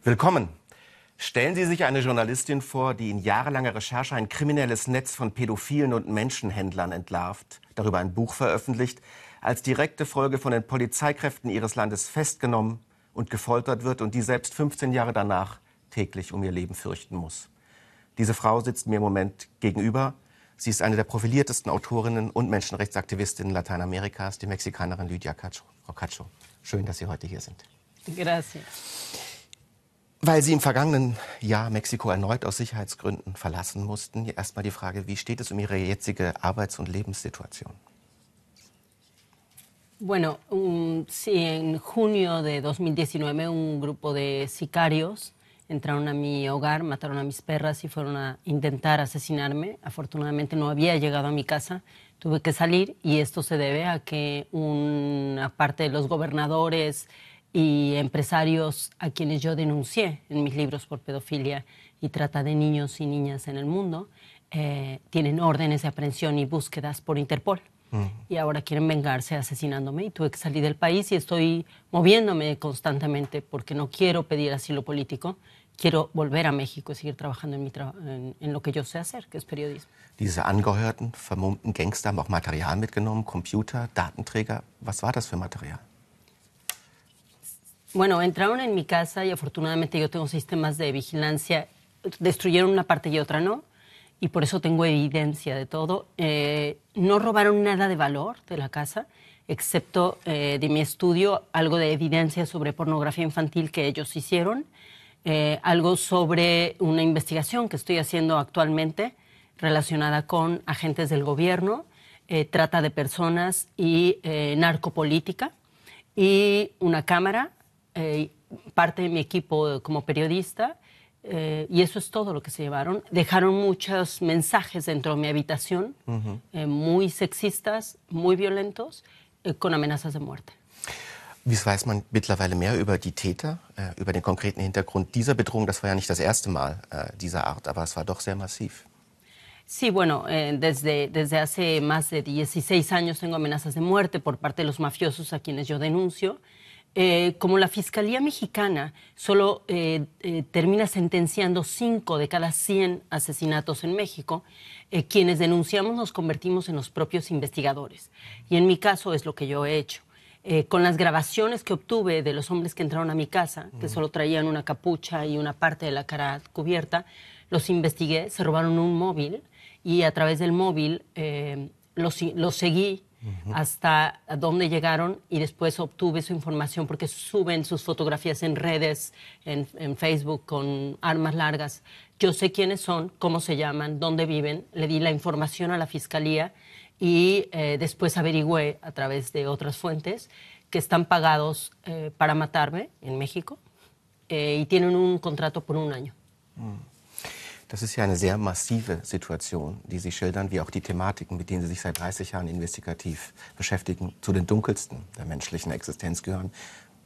Willkommen. Stellen Sie sich eine Journalistin vor, die in jahrelanger Recherche ein kriminelles Netz von Pädophilen und Menschenhändlern entlarvt, darüber ein Buch veröffentlicht, als direkte Folge von den Polizeikräften ihres Landes festgenommen und gefoltert wird und die selbst 15 Jahre danach täglich um ihr Leben fürchten muss. Diese Frau sitzt mir im Moment gegenüber. Sie ist eine der profiliertesten Autorinnen und Menschenrechtsaktivistinnen Lateinamerikas, die Mexikanerin Lydia Cacho. Frau Cacho, schön, dass Sie heute hier sind. Gracias. Weil Sie im vergangenen Jahr Mexiko erneut aus Sicherheitsgründen verlassen mussten, erstmal die Frage, wie steht es um Ihre jetzige Arbeits- und Lebenssituation? Bueno, sí, en junio de 2019 un grupo de sicarios entraron a mi hogar, mataron a mis perras y fueron a intentar asesinarme. Afortunadamente no había llegado a mi casa, tuve que salir y esto se debe a que una parte de los gobernadores y empresarios a quienes yo denuncié en mis libros por pedofilia y trata de niños y niñas en el mundo, tienen órdenes de aprehensión y búsquedas por Interpol. Y ahora quieren vengarse asesinándome y tuve que salir del país y estoy moviéndome constantemente porque no quiero pedir asilo político, quiero volver a México y seguir trabajando en lo que yo sé hacer, que es periodismo. Diese angehörten, vermummten Gangster haben auch Material mitgenommen, Computer, Datenträger. Was war das für Material? Bueno, entraron en mi casa y afortunadamente yo tengo sistemas de vigilancia. Destruyeron una parte y otra no, y por eso tengo evidencia de todo. No robaron nada de valor de la casa, excepto de mi estudio, algo de evidencia sobre pornografía infantil que ellos hicieron, algo sobre una investigación que estoy haciendo actualmente relacionada con agentes del gobierno, trata de personas y narcopolítica, y una cámara, parte de mi equipo como periodista, y eso es todo lo que se llevaron. Dejaron muchos mensajes dentro de mi habitación, muy sexistas, muy violentos, con amenazas de muerte. Wie weiß man mittlerweile mehr über die Täter, über den konkreten Hintergrund dieser Bedrohung? Das war ja nicht das erste Mal dieser Art, aber es war doch sehr massiv. Sí, bueno, desde hace más de 16 años tengo amenazas de muerte por parte de los mafiosos a quienes yo denuncio. Como la Fiscalía Mexicana solo termina sentenciando 5 de cada 100 asesinatos en México, quienes denunciamos nos convertimos en los propios investigadores. Y en mi caso es lo que yo he hecho. Con las grabaciones que obtuve de los hombres que entraron a mi casa, que solo traían una capucha y una parte de la cara cubierta, los investigué, se robaron un móvil y a través del móvil los seguí hasta dónde llegaron y después obtuve su información porque suben sus fotografías en redes, en Facebook con armas largas. Yo sé quiénes son, cómo se llaman, dónde viven, le di la información a la fiscalía y después averigüé a través de otras fuentes que están pagados para matarme en México y tienen un contrato por un año. Das ist ja eine sehr massive Situation, die Sie schildern, wie auch die Thematiken, mit denen Sie sich seit 30 Jahren investigativ beschäftigen, zu den dunkelsten der menschlichen Existenz gehören.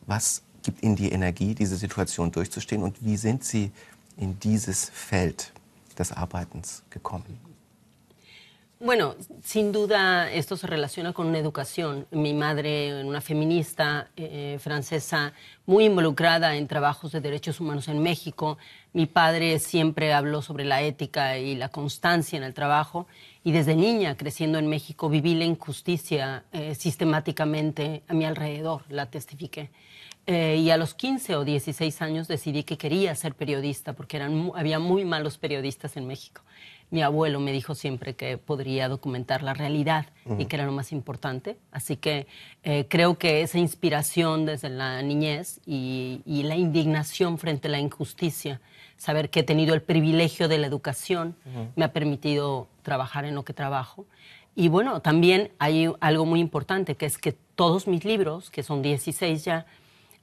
Was gibt Ihnen die Energie, diese Situation durchzustehen und wie sind Sie in dieses Feld des Arbeitens gekommen? Bueno, sin duda esto se relaciona con una educación. Mi madre, una feminista francesa muy involucrada en trabajos de derechos humanos en México. Mi padre siempre habló sobre la ética y la constancia en el trabajo. Y desde niña, creciendo en México, viví la injusticia sistemáticamente a mi alrededor, la testifiqué. Y a los 15 o 16 años decidí que quería ser periodista porque había muy malos periodistas en México. Mi abuelo me dijo siempre que podría documentar la realidad y que era lo más importante. Así que creo que esa inspiración desde la niñez y la indignación frente a la injusticia, saber que he tenido el privilegio de la educación, me ha permitido trabajar en lo que trabajo. Y bueno, también hay algo muy importante, que es que todos mis libros, que son 16 ya,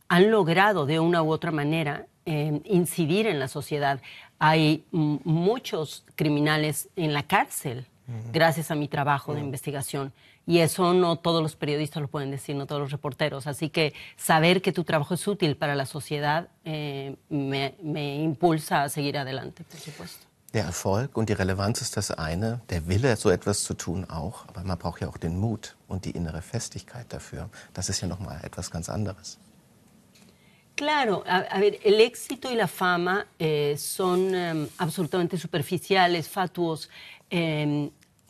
han logrado de una u otra manera incidir en la sociedad. Hay muchos criminales en la cárcel gracias a mi trabajo de investigación. Y eso no todos los periodistas lo pueden decir, no todos los reporteros. Así que saber que tu trabajo es útil para la sociedad me impulsa a seguir adelante, por supuesto. Der Erfolg und die Relevanz ist das eine, der Wille, so etwas zu tun auch. Aber man braucht ja auch den Mut und die innere Festigkeit dafür. Das ist ja noch mal etwas ganz anderes. Claro, a ver, el éxito y la fama son absolutamente superficiales, fatuos,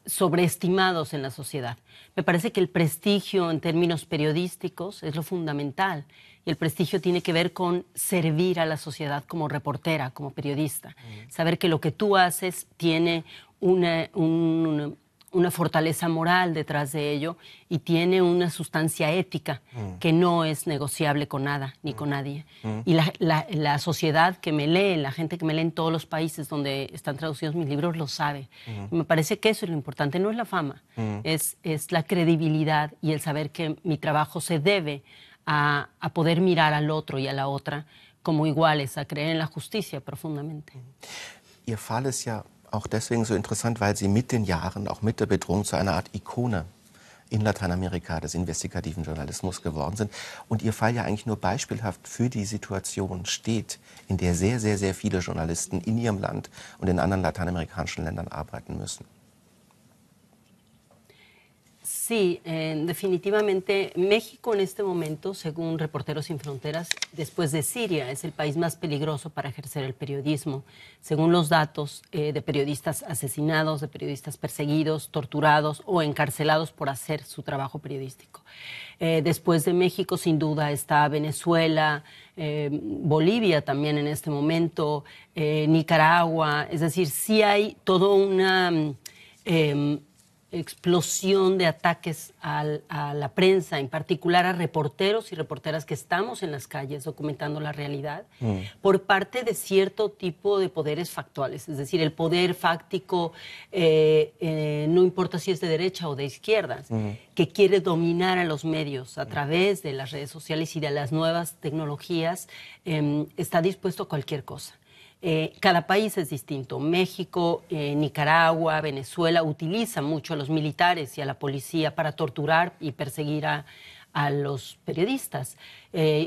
sobreestimados en la sociedad. Me parece que el prestigio en términos periodísticos es lo fundamental. Y el prestigio tiene que ver con servir a la sociedad como reportera, como periodista. Saber que lo que tú haces tiene una fortaleza moral detrás de ello y tiene una sustancia ética que no es negociable con nada ni con nadie. Y la sociedad que me lee, la gente que me lee en todos los países donde están traducidos mis libros lo sabe. Y me parece que eso es lo importante, no es la fama, es la credibilidad y el saber que mi trabajo se debe a poder mirar al otro y a la otra como iguales, a creer en la justicia profundamente. Ihr Fall ist ja auch deswegen so interessant, weil Sie mit den Jahren, auch mit der Bedrohung, zu einer Art Ikone in Lateinamerika des investigativen Journalismus geworden sind. Und Ihr Fall ja eigentlich nur beispielhaft für die Situation steht, in der sehr, sehr, sehr viele Journalisten in Ihrem Land und in anderen lateinamerikanischen Ländern arbeiten müssen. Sí, definitivamente México en este momento, según Reporteros Sin Fronteras, después de Siria, es el país más peligroso para ejercer el periodismo. Según los datos de periodistas asesinados, de periodistas perseguidos, torturados o encarcelados por hacer su trabajo periodístico. Después de México, sin duda, está Venezuela, Bolivia también en este momento, Nicaragua. Es decir, sí hay toda una explosión de ataques a la prensa, en particular a reporteros y reporteras que estamos en las calles documentando la realidad, por parte de cierto tipo de poderes factuales. Es decir, el poder fáctico, no importa si es de derecha o de izquierdas, que quiere dominar a los medios a través de las redes sociales y de las nuevas tecnologías, está dispuesto a cualquier cosa. Cada país es distinto. México, Nicaragua, Venezuela utilizan mucho a los militares y a la policía para torturar y perseguir a los periodistas.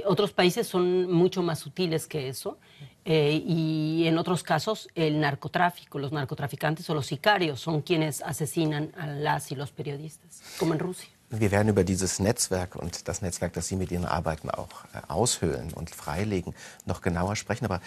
Otros países son mucho más sutiles que eso y en otros casos el narcotráfico, los narcotraficantes o los sicarios son quienes asesinan a las y los periodistas, como en Rusia. Wir werden über dieses Netzwerk und das Netzwerk, das Sie mit Ihren Arbeiten auch aushöhlen und freilegen, noch genauer sprechen. Aber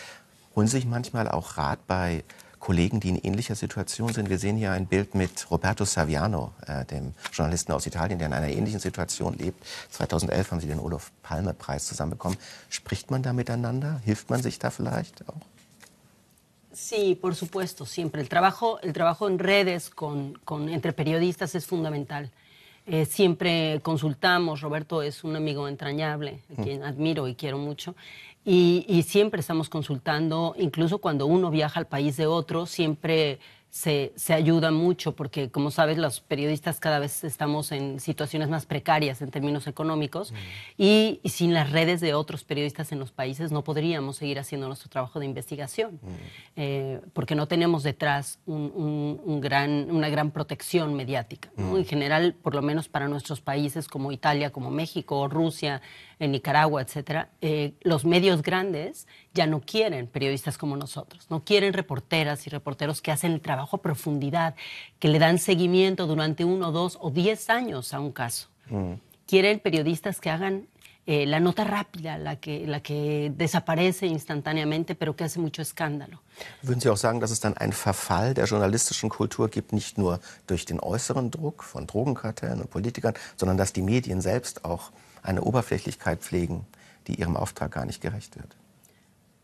holen Sie sich manchmal auch Rat bei Kollegen, die in ähnlicher Situation sind? Wir sehen hier ein Bild mit Roberto Saviano, dem Journalisten aus Italien, der in einer ähnlichen Situation lebt. 2011 haben Sie den Olof-Palme-Preis zusammenbekommen. Spricht man da miteinander? Hilft man sich da vielleicht auch? Sí, por supuesto, siempre. El trabajo en redes entre periodistas es fundamental. Siempre consultamos, Roberto es un amigo entrañable, a quien admiro y quiero mucho, y siempre estamos consultando, incluso cuando uno viaja al país de otro, siempre se ayuda mucho, porque como sabes, los periodistas cada vez estamos en situaciones más precarias en términos económicos, y sin las redes de otros periodistas en los países no podríamos seguir haciendo nuestro trabajo de investigación, porque no tenemos detrás una gran protección mediática, ¿no? En general, por lo menos para nuestros países como Italia, como México, Rusia, Nicaragua, etcétera, los medios grandes ya no quieren periodistas como nosotros, no quieren reporteras y reporteros que hacen el trabajo a profundidad, que le dan seguimiento durante 1, 2 o 10 años a un caso. Quieren periodistas que hagan la nota rápida, la que desaparece instantáneamente, pero que hace mucho escándalo. Würden Sie auch sagen, dass es dann einen Verfall der journalistischen Kultur gibt, nicht nur durch den äußeren Druck von Drogenkartellen und Politikern, sondern dass die Medien selbst auch eine Oberflächlichkeit pflegen, die ihrem Auftrag gar nicht gerecht wird?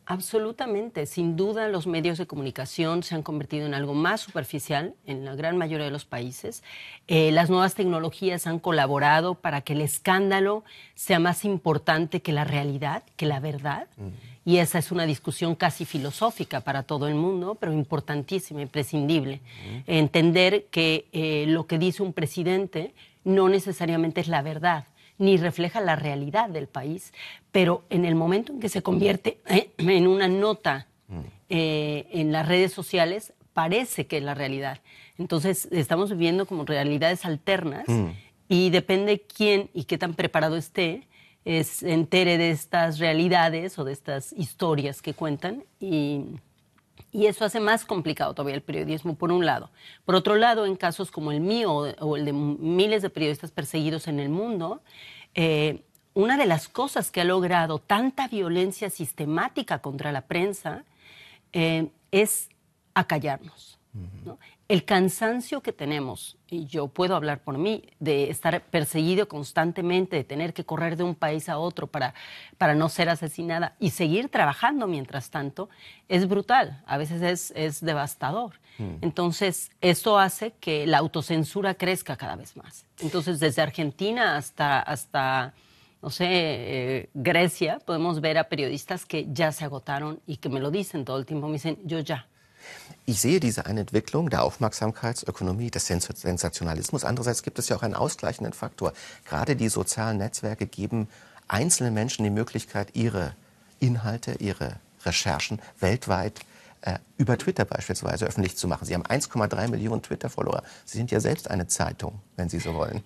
Absolutamente. Sin duda, los medios de comunicación se han convertido en algo más superficial en la gran mayoría de los países. Las nuevas tecnologías han colaborado para que el escándalo sea más importante que la realidad, que la verdad. Y esa es una discusión casi filosófica para todo el mundo, pero importantísima, imprescindible. Entender que lo que dice un presidente no necesariamente es la verdad, ni refleja la realidad del país, pero en el momento en que se convierte en una nota en las redes sociales, parece que es la realidad. Entonces, estamos viviendo como realidades alternas y depende quién y qué tan preparado esté, se entere de estas realidades o de estas historias que cuentan y eso hace más complicado todavía el periodismo, por un lado. Por otro lado, en casos como el mío o el de miles de periodistas perseguidos en el mundo, una de las cosas que ha logrado tanta violencia sistemática contra la prensa es acallarnos, ¿no? El cansancio que tenemos, y yo puedo hablar por mí, de estar perseguido constantemente, de tener que correr de un país a otro para no ser asesinada y seguir trabajando mientras tanto, es brutal, a veces es devastador. Entonces, eso hace que la autocensura crezca cada vez más. Entonces, desde Argentina hasta no sé, Grecia, podemos ver a periodistas que ya se agotaron y que me lo dicen todo el tiempo, me dicen, yo ya. Ich sehe diese eine Entwicklung der Aufmerksamkeitsökonomie, des Sensationalismus. Andererseits gibt es ja auch einen ausgleichenden Faktor. Gerade die sozialen Netzwerke geben einzelnen Menschen die Möglichkeit, ihre Inhalte, ihre Recherchen weltweit über Twitter beispielsweise öffentlich zu machen. Sie haben 1,3 Millionen Twitter-Follower. Sie sind ja selbst eine Zeitung, wenn Sie so wollen.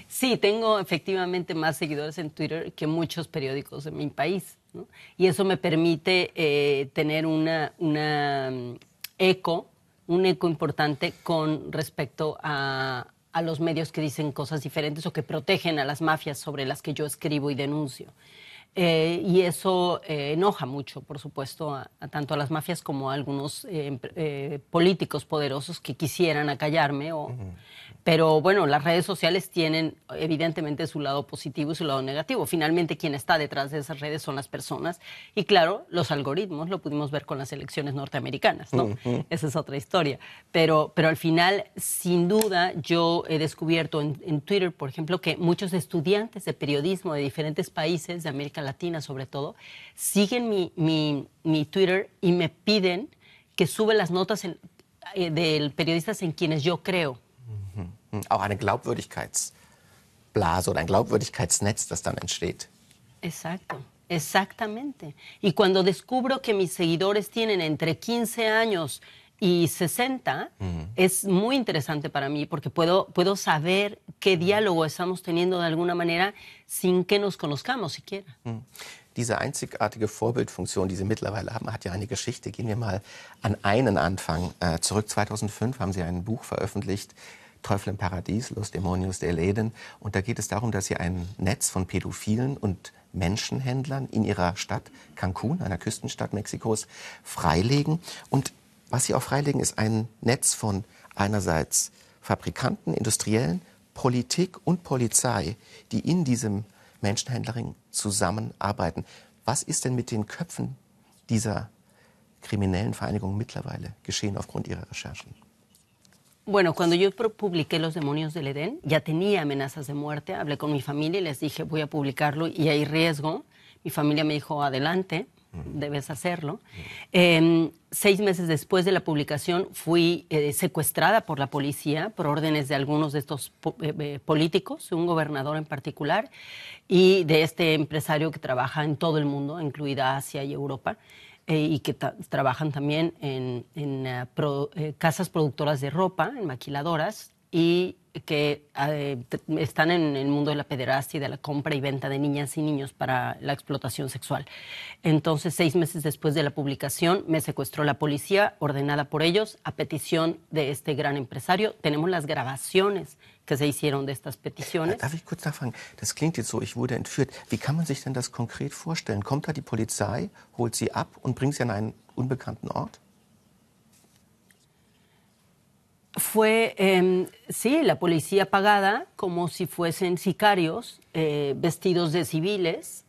Sí, tengo efectivamente más seguidores en Twitter que muchos periódicos en mi país, ¿no? Y eso me permite tener un eco importante con respecto a los medios que dicen cosas diferentes o que protegen a las mafias sobre las que yo escribo y denuncio. Y eso enoja mucho, por supuesto, tanto a las mafias como a algunos políticos poderosos que quisieran acallarme. Pero bueno, las redes sociales tienen evidentemente su lado positivo y su lado negativo. Finalmente, quien está detrás de esas redes son las personas. Y claro, los algoritmos, lo pudimos ver con las elecciones norteamericanas, ¿no? Esa es otra historia. Pero al final, sin duda, yo he descubierto en Twitter, por ejemplo, que muchos estudiantes de periodismo de diferentes países, de América Latina sobre todo, siguen mi Twitter y me piden que suba las notas de periodistas en quienes yo creo. Auch eine Glaubwürdigkeitsblase oder ein Glaubwürdigkeitsnetz, das dann entsteht. Exacto, exactamente. Y cuando descubro que mis seguidores tienen entre 15 años y 60, es muy interesante para mí porque puedo saber qué diálogo estamos teniendo de alguna manera sin que nos conozcamos siquiera. Diese einzigartige Vorbildfunktion, die Sie mittlerweile haben, hat ja eine Geschichte. Gehen wir mal an einen Anfang zurück. 2005 haben Sie ein Buch veröffentlicht, Teufel im Paradies, Los Demonios del Eden. Und da geht es darum, dass Sie ein Netz von Pädophilen und Menschenhändlern in Ihrer Stadt Cancún, einer Küstenstadt Mexikos, freilegen. Und was Sie auch freilegen, ist ein Netz von einerseits Fabrikanten, Industriellen, Politik und Polizei, die in diesem Menschenhändlerring zusammenarbeiten. Was ist denn mit den Köpfen dieser kriminellen Vereinigung mittlerweile geschehen aufgrund Ihrer Recherchen? Bueno, cuando yo publiqué Los Demonios del Edén, ya tenía amenazas de muerte. Hablé con mi familia y les dije, voy a publicarlo y hay riesgo. Mi familia me dijo, adelante, debes hacerlo. 6 meses después de la publicación fui secuestrada por la policía por órdenes de algunos de estos políticos, un gobernador en particular, y de este empresario que trabaja en todo el mundo, incluida Asia y Europa. Y que trabajan también en casas productoras de ropa, en maquiladoras, y que están en el mundo de la pederastia y de la compra y venta de niñas y niños para la explotación sexual. Entonces, 6 meses después de la publicación, me secuestró la policía, ordenada por ellos, a petición de este gran empresario. Tenemos las grabaciones que se hicieron de estas peticiones. Darf ich kurz nachfragen? Das klingt jetzt so, ich wurde entführt. Wie kann man sich denn das konkret vorstellen? Kommt da die Polizei, holt Sie ab und bringt Sie an einen unbekannten Ort? Fue, sí, la policía pagada, como si fuesen sicarios, vestidos de civiles,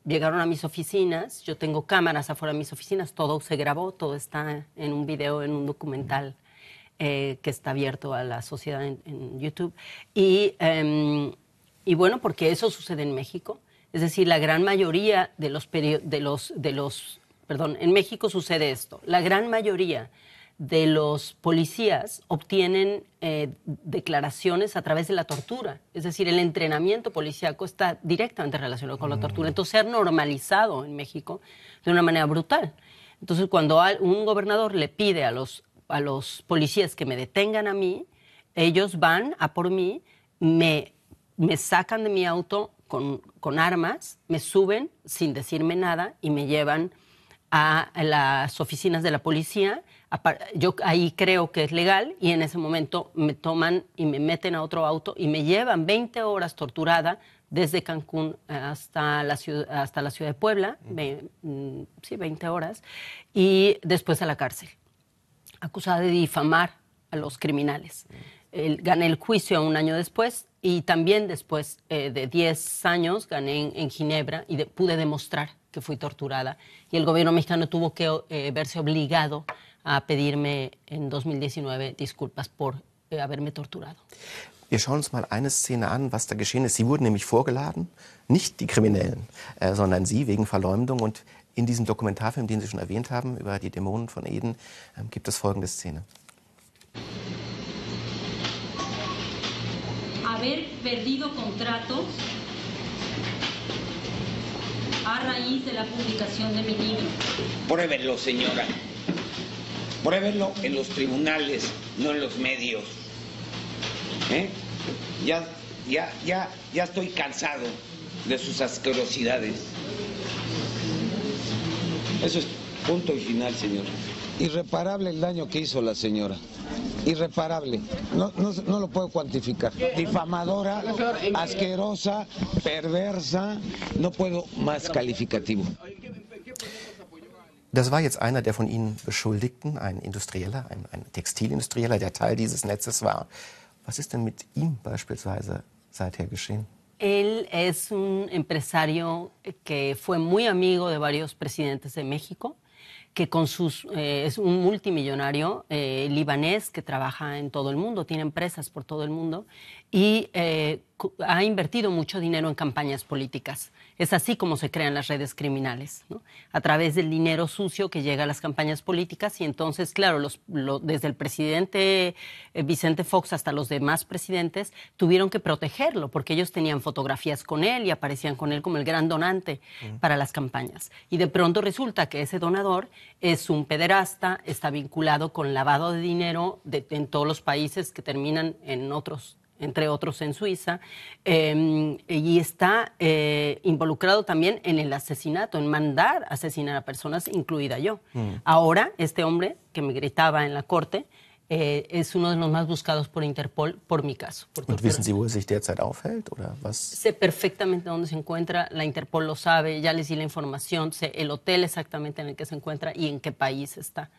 llegaron a mis oficinas. Yo tengo cámaras afuera de mis oficinas, todo se grabó, todo está en un video, en un documental que está abierto a la sociedad en YouTube. Y bueno, porque eso sucede en México. Es decir, la gran mayoría perdón, en México sucede esto. La gran mayoría de los policías obtienen declaraciones a través de la tortura. Es decir, el entrenamiento policíaco está directamente relacionado con la tortura. Entonces, se ha normalizado en México de una manera brutal. Entonces, cuando un gobernador le pide a los policías que me detengan a mí, ellos van a por mí, me sacan de mi auto con armas, me suben sin decirme nada y me llevan a las oficinas de la policía. Yo ahí creo que es legal y en ese momento me toman y me meten a otro auto y me llevan 20 horas torturada desde Cancún hasta la ciudad de Puebla, sí, 20 horas, y después a la cárcel, acusada de difamar a los criminales. Gané el juicio un año después y también después de 10 años gané en Ginebra y pude demostrar que fui torturada. Y el gobierno mexicano tuvo que verse obligado a pedirme en 2019 disculpas por haberme torturado. Wir schauen uns mal eine Szene an, was da geschehen ist. Sie wurden nämlich vorgeladen, nicht die Kriminellen, sondern Sie wegen Verleumdung. Und in diesem Dokumentarfilm, den Sie schon erwähnt haben, über die Dämonen von Eden, gibt es folgende Szene. Haber perdido contratos a raíz de la publicación de mi libro. Pruébenlo, señora. Pruébenlo en los tribunales, no en los medios. Ya estoy cansado de sus asquerosidades. Eso es punto y final, señora. Irreparable el daño que hizo la señora. Irreparable. No lo puedo cuantificar. Difamadora, asquerosa, perversa. No puedo más calificativo. Das war jetzt einer der von Ihnen Beschuldigten, ein Industrieller, ein Textilindustrieller, der Teil dieses Netzes war. Was ist denn mit ihm beispielsweise seither geschehen? Él es un empresario que fue muy amigo de varios presidentes de México, que es un multimillonario libanés que trabaja en todo el mundo, tiene empresas por todo el mundo y ha invertido mucho dinero en campañas políticas. Es así como se crean las redes criminales, ¿no? A través del dinero sucio que llega a las campañas políticas y entonces, claro, desde el presidente Vicente Fox hasta los demás presidentes tuvieron que protegerlo porque ellos tenían fotografías con él y aparecían con él como el gran donante para las campañas. Y de pronto resulta que ese donador es un pederasta, está vinculado con lavado de dinero en todos los países que terminan entre otros en Suiza, y está involucrado también en el asesinato, en mandar asesinar a personas, incluida yo. Ahora, este hombre que me gritaba en la corte es uno de los más buscados por Interpol por mi caso. Und wissen Sie, wo sich derzeit aufhält? Oder was? Sé perfectamente dónde se encuentra, la Interpol lo sabe, ya les di la información, sé el hotel exactamente en el que se encuentra y en qué país está.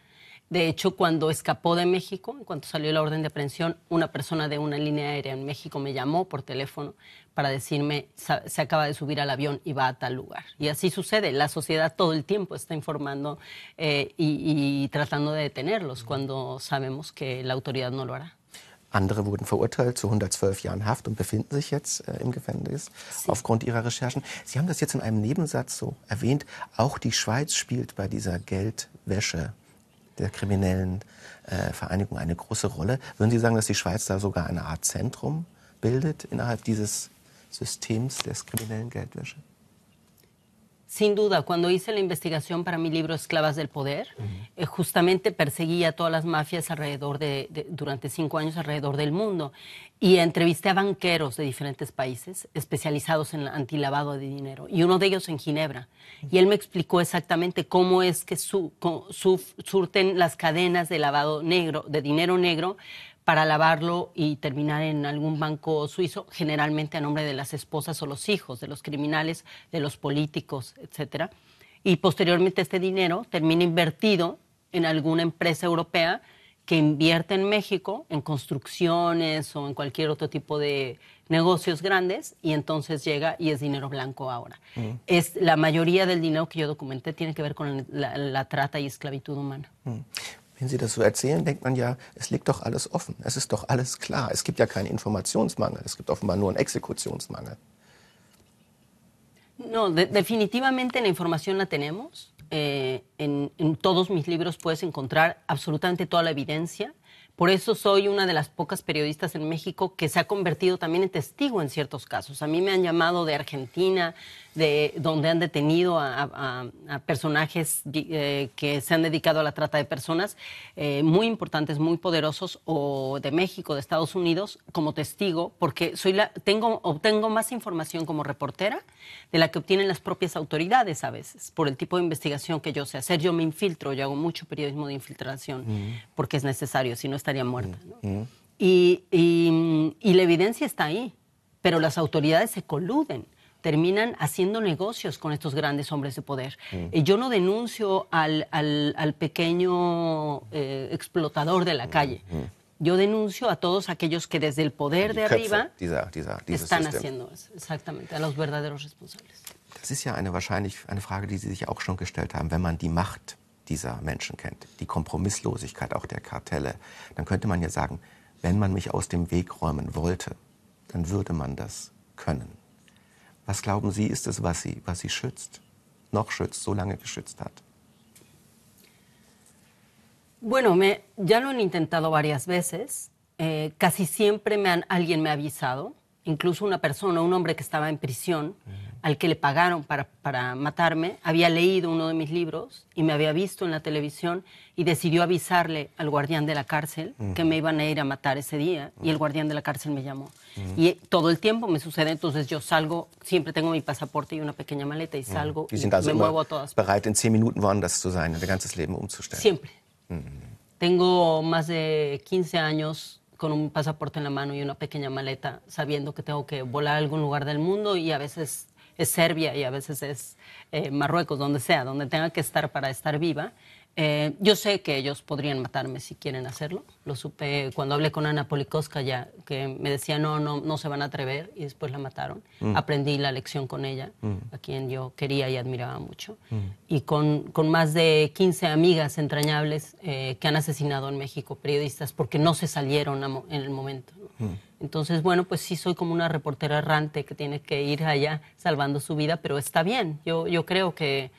De hecho, cuando escapó de México, en cuanto salió la orden de aprehensión, una persona de una línea aérea en México me llamó por teléfono para decirme, se acaba de subir al avión y va a tal lugar. Y así sucede, la sociedad todo el tiempo está informando y tratando de detenerlos cuando sabemos que la autoridad no lo hará. Andere wurden verurteilt zu 112 Jahren Haft und befinden sich jetzt im Gefängnis aufgrund ihrer Recherchen. Sie haben das jetzt in einem Nebensatz so erwähnt, auch die Schweiz spielt bei dieser Geldwäsche der kriminellen Vereinigung eine große Rolle. Würden Sie sagen, dass die Schweiz da sogar eine Art Zentrum bildet innerhalb dieses Systems des kriminellen Geldwäsche? Sin duda, cuando hice la investigación para mi libro Esclavas del Poder, justamente perseguí a todas las mafias durante 5 años alrededor del mundo y entrevisté a banqueros de diferentes países especializados en antilavado de dinero y uno de ellos en Ginebra. Y él me explicó exactamente cómo es que surten las cadenas de lavado negro, de dinero negro, para lavarlo y terminar en algún banco suizo, generalmente a nombre de las esposas o los hijos de los criminales, de los políticos, etcétera. Y posteriormente este dinero termina invertido en alguna empresa europea que invierte en México en construcciones o en cualquier otro tipo de negocios grandes y entonces llega y es dinero blanco ahora. La mayoría del dinero que yo documenté tiene que ver con la trata y esclavitud humana. Wenn Sie das so erzählen, denkt man ja, es liegt doch alles offen. Es ist doch alles klar. Es gibt ja keinen Informationsmangel. Es gibt offenbar nur einen Exekutionsmangel. No, definitivamente la información la tenemos. En todos mis libros puedes encontrar absolutamente toda la evidencia. Por eso soy una de las pocas periodistas en México que se ha convertido también en testigo en ciertos casos. A mí me han llamado de Argentina donde han detenido a personajes que se han dedicado a la trata de personas, muy importantes, muy poderosos, o de México, de Estados Unidos, como testigo, porque obtengo más información como reportera de la que obtienen las propias autoridades a veces, por el tipo de investigación que yo sé hacer. Yo me infiltro, yo hago mucho periodismo de infiltración, porque es necesario, si no estaría muerta, ¿no? Y la evidencia está ahí, pero las autoridades se coluden, terminan haciendo negocios con estos grandes hombres de poder. Yo no denuncio al pequeño explotador de la calle. Yo denuncio a todos aquellos que desde el poder de arriba están haciendo eso, exactamente, a los verdaderos responsables. Das ist ja wahrscheinlich eine Frage, die Sie sich auch schon gestellt haben. Wenn man die Macht dieser Menschen kennt, die Kompromisslosigkeit auch der Kartelle, dann könnte man ja sagen, wenn man mich aus dem Weg räumen wollte, dann würde man das können. Was glauben Sie, ist es, was Sie schützt, noch schützt, so lange geschützt hat? Bueno, ya lo han intentado varias veces. Casi siempre alguien me ha avisado, incluso una persona, un hombre que estaba en prisión, al que le pagaron para matarme, había leído uno de mis libros y me había visto en la televisión y decidió avisarle al guardián de la cárcel que me iban a ir a matar ese día, y el guardián de la cárcel me llamó. Y todo el tiempo me sucede, entonces yo salgo, siempre tengo mi pasaporte y una pequeña maleta y salgo y me muevo a todas partes. Bereit, in 10 Minuten woanders zu sein, ihr ganzes Leben umzustellen. Siempre. Tengo más de 15 años con un pasaporte en la mano y una pequeña maleta, sabiendo que tengo que volar a algún lugar del mundo, y a veces es Serbia y a veces es Marruecos, donde sea, donde tenga que estar para estar viva. Yo sé que ellos podrían matarme si quieren hacerlo. Lo supe cuando hablé con Ana Politkovskaya, que me decía no se van a atrever, y después la mataron. Aprendí la lección con ella, a quien yo quería y admiraba mucho. Y con más de 15 amigas entrañables que han asesinado en México periodistas porque no se salieron en el momento, ¿no? Entonces, bueno, pues sí soy como una reportera errante que tiene que ir allá salvando su vida, pero está bien. Yo creo que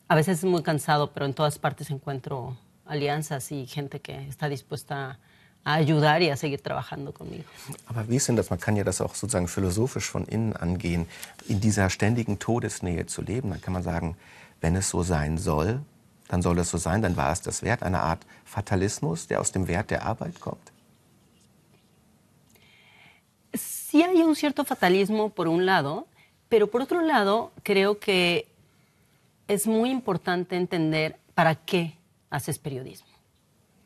a veces es muy cansado, pero en todas partes encuentro alianzas y gente que está dispuesta a ayudar y a seguir trabajando conmigo. Aber wie ist denn das? Man kann ja das auch sozusagen philosophisch von innen angehen, in dieser ständigen Todesnähe zu leben. Dann kann man sagen, wenn es so sein soll, dann soll es so sein, dann war es das wert. Eine Art Fatalismus, der aus dem Wert der Arbeit kommt. Sí hay un cierto fatalismo por un lado, pero por otro lado creo que es muy importante entender para qué haces periodismo.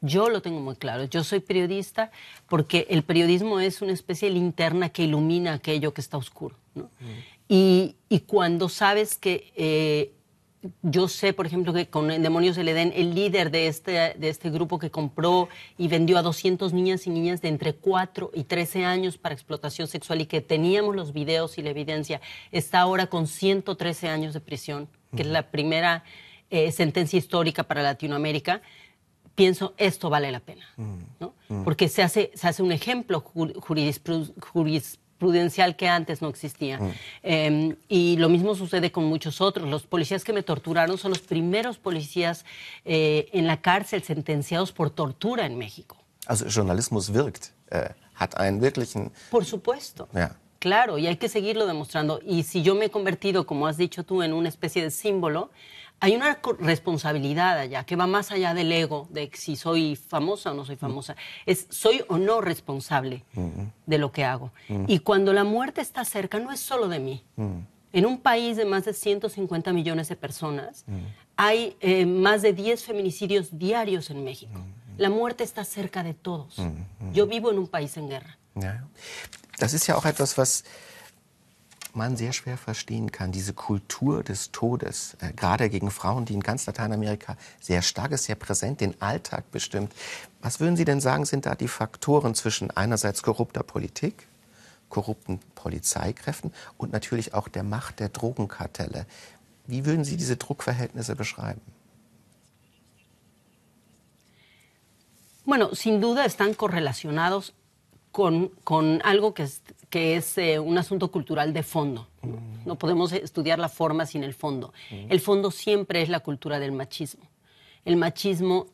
Yo lo tengo muy claro. Yo soy periodista porque el periodismo es una especie de linterna que ilumina aquello que está oscuro, ¿no? Y cuando sabes que yo sé, por ejemplo, que con Demonios del Edén, el líder de este grupo que compró y vendió a 200 niñas y niñas de entre 4 y 13 años para explotación sexual, y que teníamos los videos y la evidencia, está ahora con 113 años de prisión, que es la primera sentencia histórica para Latinoamérica. Pienso, esto vale la pena, ¿no? Porque se hace un ejemplo jurisprudencial que antes no existía. Y lo mismo sucede con muchos otros. Los policías que me torturaron son los primeros policías en la cárcel sentenciados por tortura en México. Also Journalismus wirkt, hat einen wirklichen... Por supuesto. Ja. Claro, y hay que seguirlo demostrando. Y si yo me he convertido, como has dicho tú, en una especie de símbolo, hay una responsabilidad allá que va más allá del ego, de si soy famosa o no soy famosa. Es, soy o no responsable de lo que hago. Y cuando la muerte está cerca, no es solo de mí. En un país de más de 150 millones de personas, hay más de 10 feminicidios diarios en México. La muerte está cerca de todos. Yo vivo en un país en guerra. Ja. Das ist ja auch etwas, was man sehr schwer verstehen kann, diese Kultur des Todes, gerade gegen Frauen, die in ganz Lateinamerika sehr stark ist, sehr präsent, den Alltag bestimmt. Was würden Sie denn sagen, sind da die Faktoren zwischen einerseits korrupter Politik, korrupten Polizeikräften und natürlich auch der Macht der Drogenkartelle? Wie würden Sie diese Druckverhältnisse beschreiben? Bueno, sin duda están correlacionados con algo que es un asunto cultural de fondo. No podemos estudiar la forma sin el fondo. El fondo siempre es la cultura del machismo. El machismo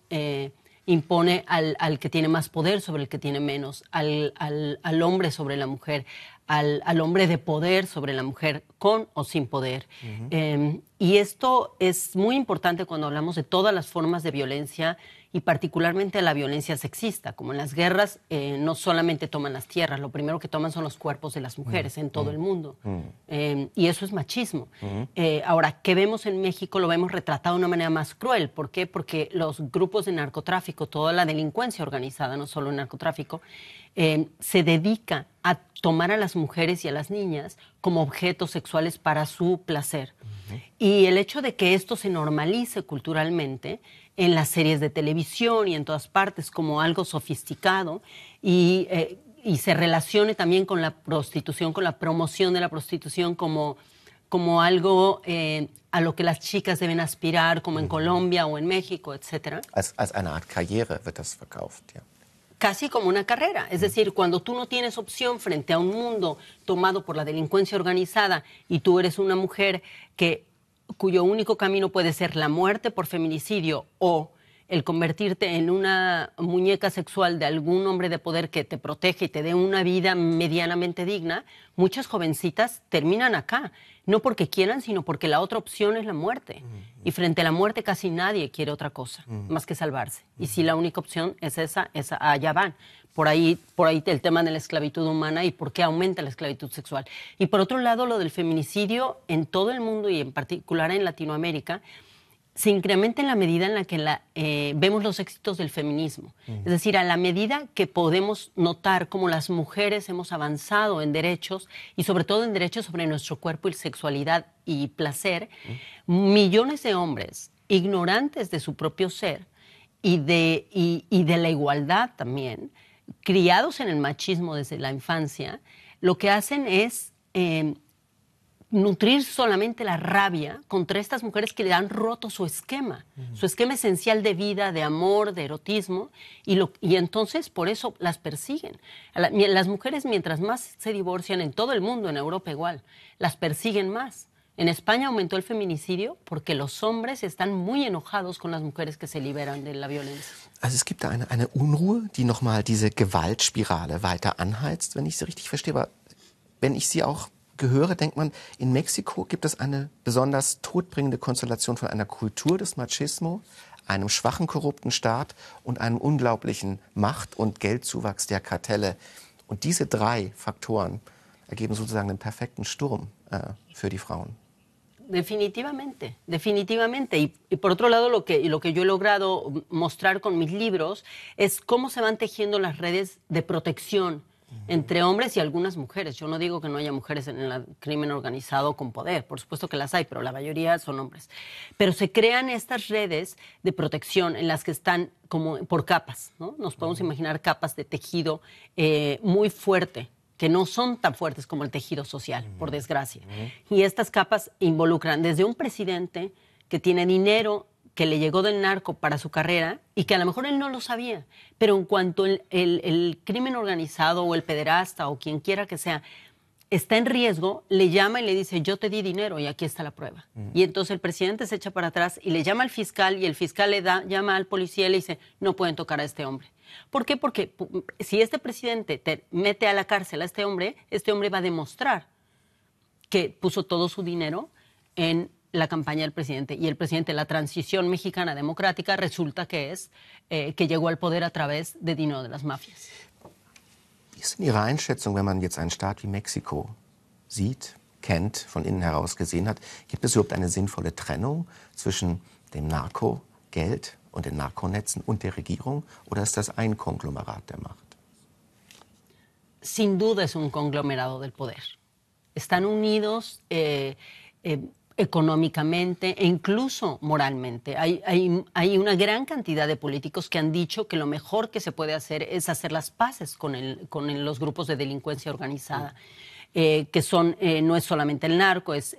impone al que tiene más poder sobre el que tiene menos, al hombre sobre la mujer, al hombre de poder sobre la mujer, con o sin poder. Y esto es muy importante cuando hablamos de todas las formas de violencia y particularmente la violencia sexista. Como en las guerras no solamente toman las tierras, lo primero que toman son los cuerpos de las mujeres en todo el mundo. Y eso es machismo. Ahora, ¿qué vemos en México? Lo vemos retratado de una manera más cruel. ¿Por qué? Porque los grupos de narcotráfico, toda la delincuencia organizada, no solo el narcotráfico, se dedica a tomar a las mujeres y a las niñas como objetos sexuales para su placer. Y el hecho de que esto se normalice culturalmente en las series de televisión y en todas partes como algo sofisticado y se relacione también con la prostitución, con la promoción de la prostitución como algo a lo que las chicas deben aspirar, como en Colombia o en México, etc. Als eine Art Karriere wird das verkauft, ja. Casi como una carrera. Es decir, cuando tú no tienes opción frente a un mundo tomado por la delincuencia organizada y tú eres una mujer cuyo único camino puede ser la muerte por feminicidio o el convertirte en una muñeca sexual de algún hombre de poder que te protege y te dé una vida medianamente digna, muchas jovencitas terminan acá. No porque quieran, sino porque la otra opción es la muerte. Y frente a la muerte casi nadie quiere otra cosa, más que salvarse. Y si la única opción es esa allá van. Por ahí el tema de la esclavitud humana y por qué aumenta la esclavitud sexual. Y por otro lado, lo del feminicidio en todo el mundo y en particular en Latinoamérica se incrementa en la medida en la que vemos los éxitos del feminismo. Es decir, a la medida que podemos notar cómo las mujeres hemos avanzado en derechos y sobre todo en derechos sobre nuestro cuerpo y sexualidad y placer, millones de hombres ignorantes de su propio ser y de la igualdad también, criados en el machismo desde la infancia, lo que hacen es nutrir solamente la rabia contra estas mujeres que le han roto su esquema esencial de vida, de amor, de erotismo, y entonces por eso las persiguen. Las mujeres, mientras más se divorcian en todo el mundo, en Europa igual, las persiguen más. En España aumentó el feminicidio porque los hombres están muy enojados con las mujeres que se liberan de la violencia. Also es gibt da eine Unruhe, die nochmal diese Gewaltspirale weiter anheizt, wenn ich sie richtig verstehe. Aber wenn ich Sie auch gehöre, denkt man, in Mexiko gibt es eine besonders todbringende Konstellation von einer Kultur des Machismo, einem schwachen, korrupten Staat und einem unglaublichen Macht- und Geldzuwachs der Kartelle. Und diese drei Faktoren ergeben sozusagen den perfekten Sturm für die Frauen. Definitivamente, definitivamente. Y por otro lado, lo que yo he logrado mostrar con mis libros es cómo se van tejiendo las redes de protección entre hombres y algunas mujeres. Yo no digo que no haya mujeres en el crimen organizado con poder, por supuesto que las hay, pero la mayoría son hombres. Pero se crean estas redes de protección en las que están como por capas, ¿no? Nos podemos imaginar capas de tejido muy fuerte, que no son tan fuertes como el tejido social, por desgracia. Y estas capas involucran desde un presidente que tiene dinero que le llegó del narco para su carrera y que a lo mejor él no lo sabía, pero en cuanto el crimen organizado o el pederasta o quien quiera que sea está en riesgo, le llama y le dice, yo te di dinero y aquí está la prueba. Y entonces el presidente se echa para atrás y le llama al fiscal y el fiscal llama al policía y le dice, no pueden tocar a este hombre. ¿Por qué? Porque si este presidente te mete a la cárcel a este hombre va a demostrar que puso todo su dinero en la campaña del presidente. Y el presidente, la transición mexicana democrática, resulta que es que llegó al poder a través de dinero de las mafias. Wie ist denn Ihre Einschätzung, wenn man jetzt einen Staat wie Mexiko sieht, kennt, von innen heraus gesehen hat? Gibt es überhaupt eine sinnvolle Trennung zwischen dem Narkogeld und den Narkonetzen und der Regierung? Oder ist das ein Konglomerat der Macht? Sin duda es un conglomerado del poder. Están unidos económicamente e incluso moralmente. Hay una gran cantidad de políticos que han dicho que lo mejor que se puede hacer es hacer las paces con los grupos de delincuencia organizada. Que son, no es solamente el narco, es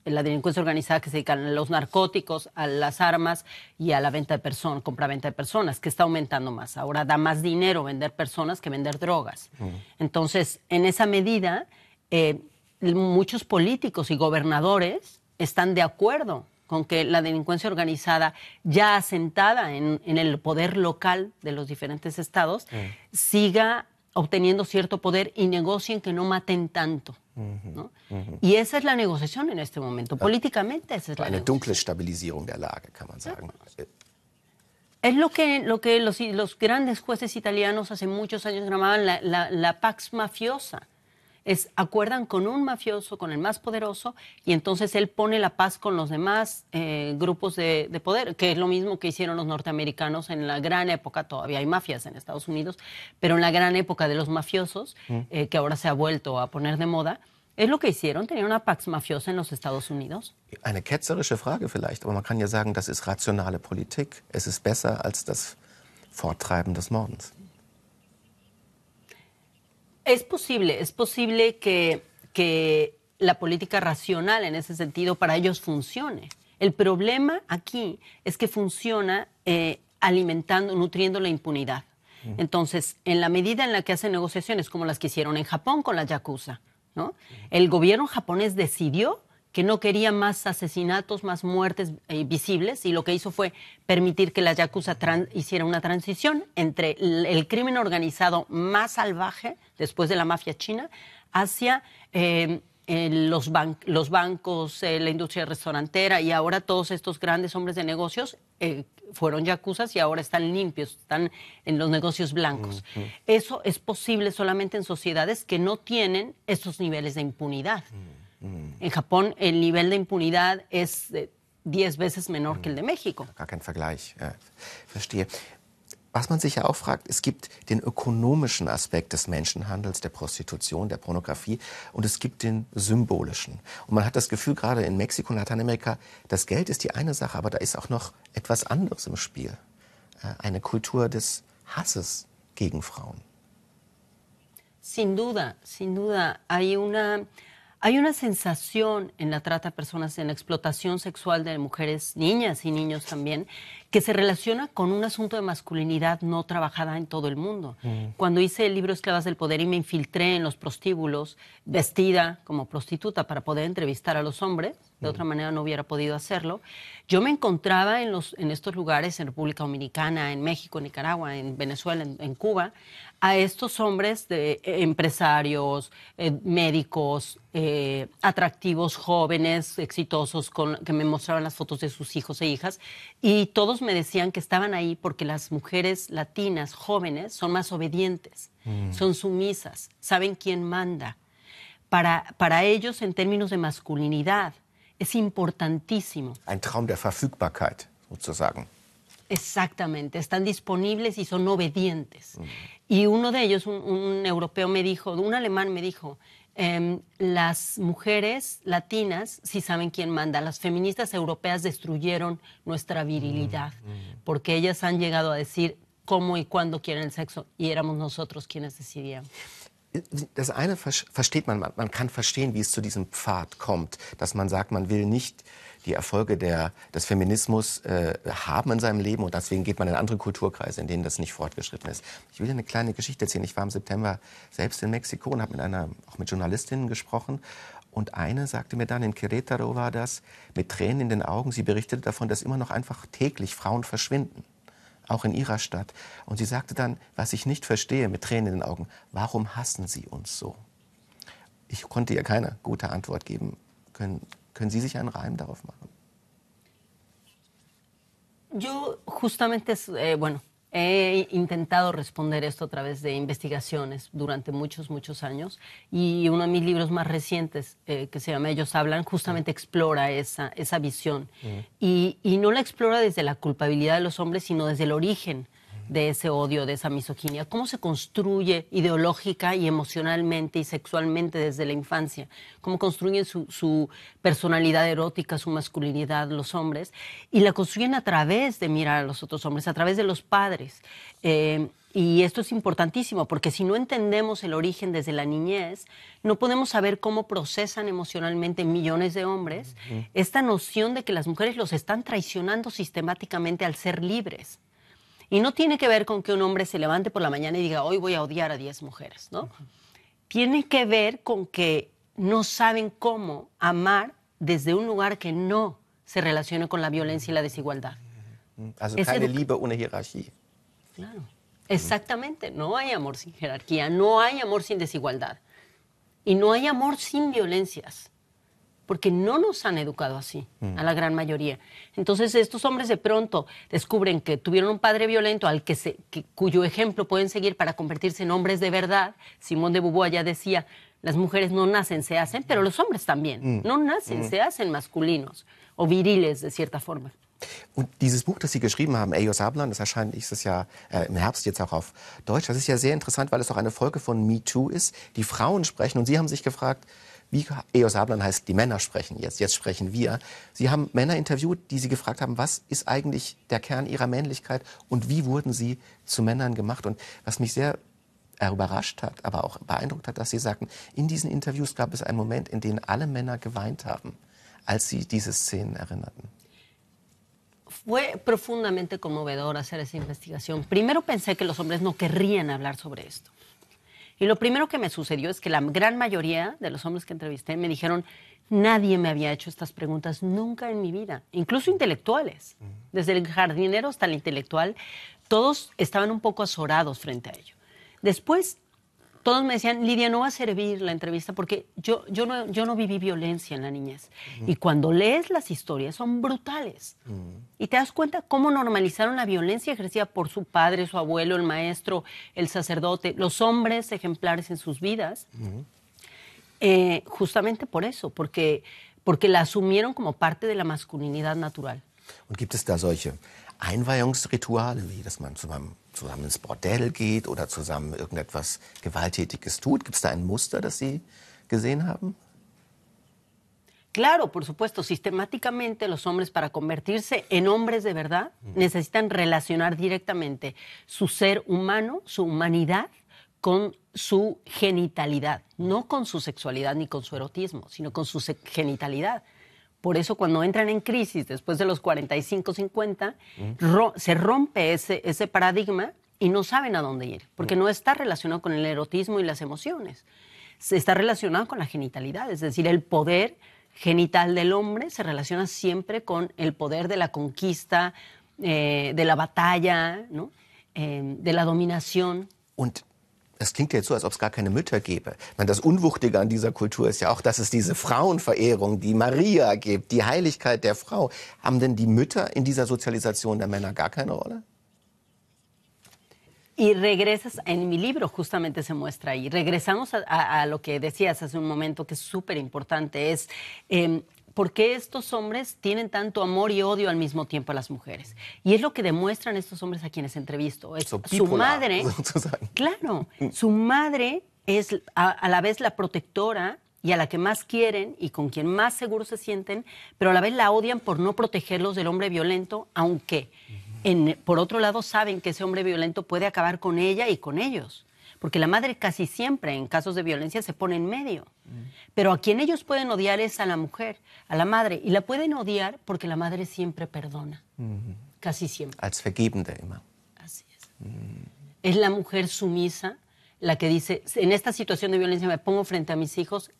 la delincuencia organizada que se dedica a los narcóticos, a las armas y a la venta de personas, compra-venta de personas, que está aumentando más. Ahora da más dinero vender personas que vender drogas. Entonces, en esa medida, muchos políticos y gobernadores están de acuerdo con que la delincuencia organizada ya asentada en el poder local de los diferentes estados siga obteniendo cierto poder y negocien que no maten tanto, ¿no? Y esa es la negociación en este momento. Políticamente esa es la Eine negociación. dunkle Stabilisierung der Lage, kann man sagen. Es lo que los grandes jueces italianos hace muchos años llamaban la pax mafiosa. Acuerdan con un mafioso, con el más poderoso, y entonces él pone la paz con los demás grupos de poder, que es lo mismo que hicieron los norteamericanos en la gran época. Todavía hay mafias en Estados Unidos, pero en la gran época de los mafiosos, que ahora se ha vuelto a poner de moda, es lo que hicieron, tenían una pax mafiosa en los Estados Unidos. Eine ketzerische Frage vielleicht, aber man kann ja sagen, das ist rationale Politik. Es ist besser als das Forttreiben des Mordens. Es posible que la política racional en ese sentido para ellos funcione. El problema aquí es que funciona nutriendo la impunidad. Entonces, en la medida en la que hacen negociaciones como las que hicieron en Japón con la Yakuza, ¿no? El gobierno japonés decidió que no quería más asesinatos, más muertes visibles, y lo que hizo fue permitir que la Yakuza hiciera una transición entre el crimen organizado más salvaje, después de la mafia china, hacia los bancos, la industria restaurantera, y ahora todos estos grandes hombres de negocios fueron yakuzas y ahora están limpios, están en los negocios blancos. Eso es posible solamente en sociedades que no tienen esos niveles de impunidad. En Japón el nivel de impunidad es 10 veces menor que el de México. Gar kein Vergleich. Ja, verstehe. Was man sich ja auch fragt, es gibt den ökonomischen Aspekt des Menschenhandels, der Prostitution, der Pornografie, und es gibt den symbolischen. Und man hat das Gefühl, gerade in Mexiko und Lateinamerika, das Geld ist die eine Sache, aber da ist auch noch etwas anderes im Spiel. Eine Kultur des Hasses gegen Frauen. Sin duda, sin duda. Hay una sensación en la trata de personas, en la explotación sexual de mujeres, niñas y niños también, que se relaciona con un asunto de masculinidad no trabajada en todo el mundo. Cuando hice el libro Esclavas del Poder y me infiltré en los prostíbulos, vestida como prostituta para poder entrevistar a los hombres, de otra manera no hubiera podido hacerlo, yo me encontraba en estos lugares, en República Dominicana, en México, en Nicaragua, en Venezuela, en Cuba, a estos hombres empresarios, médicos, atractivos, jóvenes, exitosos, que me mostraban las fotos de sus hijos e hijas, y todos me decían que estaban ahí porque las mujeres latinas jóvenes son más obedientes, son sumisas, saben quién manda. Para ellos, en términos de masculinidad, es importantísimo. Ein Traum der Verfügbarkeit, sozusagen. Exactamente, están disponibles y son obedientes. Y uno de ellos, un europeo me dijo, un alemán me dijo, las mujeres latinas sí saben quién manda. Las feministas europeas destruyeron nuestra virilidad porque ellas han llegado a decir cómo y cuándo quieren el sexo y éramos nosotros quienes decidíamos. Das eine versteht man kann verstehen, wie es zu diesem Pfad kommt, dass man sagt, man will nicht die Erfolge des Feminismus haben in seinem Leben und deswegen geht man in andere Kulturkreise, in denen das nicht fortgeschritten ist. Ich will dir eine kleine Geschichte erzählen. Ich war im September selbst in Mexiko und habe auch mit Journalistinnen gesprochen und eine sagte mir dann, in Querétaro war das, mit Tränen in den Augen, sie berichtete davon, dass immer noch einfach täglich Frauen verschwinden. Auch in ihrer Stadt. Und sie sagte dann, was ich nicht verstehe, mit Tränen in den Augen, warum hassen Sie uns so? Ich konnte ihr keine gute Antwort geben. Können Sie sich einen Reim darauf machen? Yo justamente, he intentado responder esto a través de investigaciones durante muchos, muchos años, y uno de mis libros más recientes, que se llama Ellos Hablan, justamente explora esa visión. Y no la explora desde la culpabilidad de los hombres, sino desde el origen de ese odio, de esa misoginia. Cómo se construye ideológica y emocionalmente y sexualmente desde la infancia. Cómo construyen su personalidad erótica, su masculinidad los hombres. Y la construyen a través de mirar a los otros hombres, a través de los padres. Y esto es importantísimo porque si no entendemos el origen desde la niñez, no podemos saber cómo procesan emocionalmente millones de hombres esta noción de que las mujeres los están traicionando sistemáticamente al ser libres. Y no tiene que ver con que un hombre se levante por la mañana y diga, hoy voy a odiar a 10 mujeres, ¿no? Tiene que ver con que no saben cómo amar desde un lugar que no se relacione con la violencia y la desigualdad. Also keine Liebe ohne Hierarchie. Claro. Exactamente, no hay amor sin jerarquía, no hay amor sin desigualdad y no hay amor sin violencias, porque no nos han educado así, a la gran mayoría. Entonces estos hombres de pronto descubren que tuvieron un padre violento cuyo ejemplo pueden seguir para convertirse en hombres de verdad. Simone de Beauvoir ya decía, las mujeres no nacen, se hacen, pero los hombres también, no nacen, se hacen masculinos o viriles de cierta forma. Und dieses Buch, das Sie geschrieben haben, Ellos Hablan, das erscheint nächstes Jahr im Herbst jetzt auch auf Deutsch. Das ist ja sehr interessant, weil es auch eine Folge von Me Too ist. Die Frauen sprechen und Sie haben sich gefragt, wie Ellos Hablan heißt, die Männer sprechen jetzt sprechen wir. Sie haben Männer interviewt, die Sie gefragt haben, was ist eigentlich der Kern ihrer Männlichkeit und wie wurden sie zu Männern gemacht? Und was mich sehr überrascht hat, aber auch beeindruckt hat, dass Sie sagten, in diesen Interviews gab es einen Moment, in dem alle Männer geweint haben, als sie diese Szenen erinnerten. Fue profundamente conmovedor hacer esa investigación. Primero pensé que los hombres no querrían hablar sobre esto. Y lo primero que me sucedió es que la gran mayoría de los hombres que entrevisté me dijeron, nadie me había hecho estas preguntas nunca en mi vida, incluso intelectuales. Desde el jardinero hasta el intelectual, todos estaban un poco azorados frente a ello. Después, todos me decían, Lidia, no va a servir la entrevista porque yo no viví violencia en la niñez. Y cuando lees las historias son brutales. Y te das cuenta cómo normalizaron la violencia ejercida por su padre, su abuelo, el maestro, el sacerdote, los hombres ejemplares en sus vidas. Justamente por eso, porque la asumieron como parte de la masculinidad natural. Und gibt es da solche Einweihungsrituale, wie dass man zusammen ins Bordell geht oder zusammen irgendetwas Gewalttätiges tut? Gibt es da ein Muster, das Sie gesehen haben? Claro, por supuesto, sistemáticamente los hombres para convertirse en hombres de verdad necesitan relacionar directamente su ser humano, su humanidad, con su genitalidad, no con su sexualidad ni con su erotismo, sino con su genitalidad. Por eso cuando entran en crisis después de los 45, 50, se rompe ese paradigma y no saben a dónde ir, porque no está relacionado con el erotismo y las emociones. Se está relacionado con la genitalidad, es decir, el poder genital del hombre se relaciona siempre con el poder de la conquista, de la batalla, ¿no? De la dominación. Und es klingt jetzt so, als ob es gar keine Mütter gäbe. Ich meine, das Unwuchtige an dieser Kultur ist ja auch, dass es diese Frauenverehrung, die Maria gibt, die Heiligkeit der Frau. Haben denn die Mütter in dieser Sozialisation der Männer gar keine Rolle? Y regresas, en mi libro justamente se muestra ahí, regresamos a lo que decías hace un momento, que es súper importante, es por qué estos hombres tienen tanto amor y odio al mismo tiempo a las mujeres. Y es lo que demuestran estos hombres a quienes entrevisto. Es su madre, claro, su madre es a la vez la protectora y a la que más quieren y con quien más seguros se sienten, pero a la vez la odian por no protegerlos del hombre violento, aunque por otro lado saben que ese hombre violento puede acabar con ella y con ellos. Porque la madre casi siempre en casos de violencia se pone en medio. Pero a quien ellos pueden odiar es a la mujer, a la madre. Y la pueden odiar porque la madre siempre perdona. Casi siempre. Als Vergebende immer. Así es. Es la mujer sumisa la que dice, en esta situación de violencia me pongo frente a mis hijos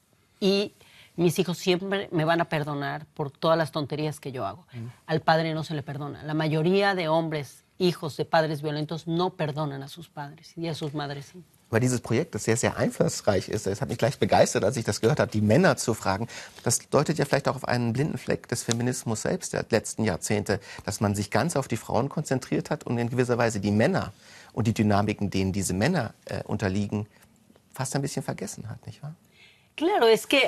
y mis hijos siempre me van a perdonar por todas las tonterías que yo hago. Al padre no se le perdona. La mayoría de hombres, hijos de padres violentos, no perdonan a sus padres y a sus madres sí. Aber dieses Projekt, das sehr, sehr einfallsreich ist, das hat mich gleich begeistert, als ich das gehört habe, die Männer zu fragen. Das deutet ja vielleicht auch auf einen blinden Fleck des Feminismus selbst der letzten Jahrzehnte, dass man sich ganz auf die Frauen konzentriert hat und in gewisser Weise die Männer und die Dynamiken, denen diese Männer unterliegen, fast ein bisschen vergessen hat, nicht wahr? Claro, es que,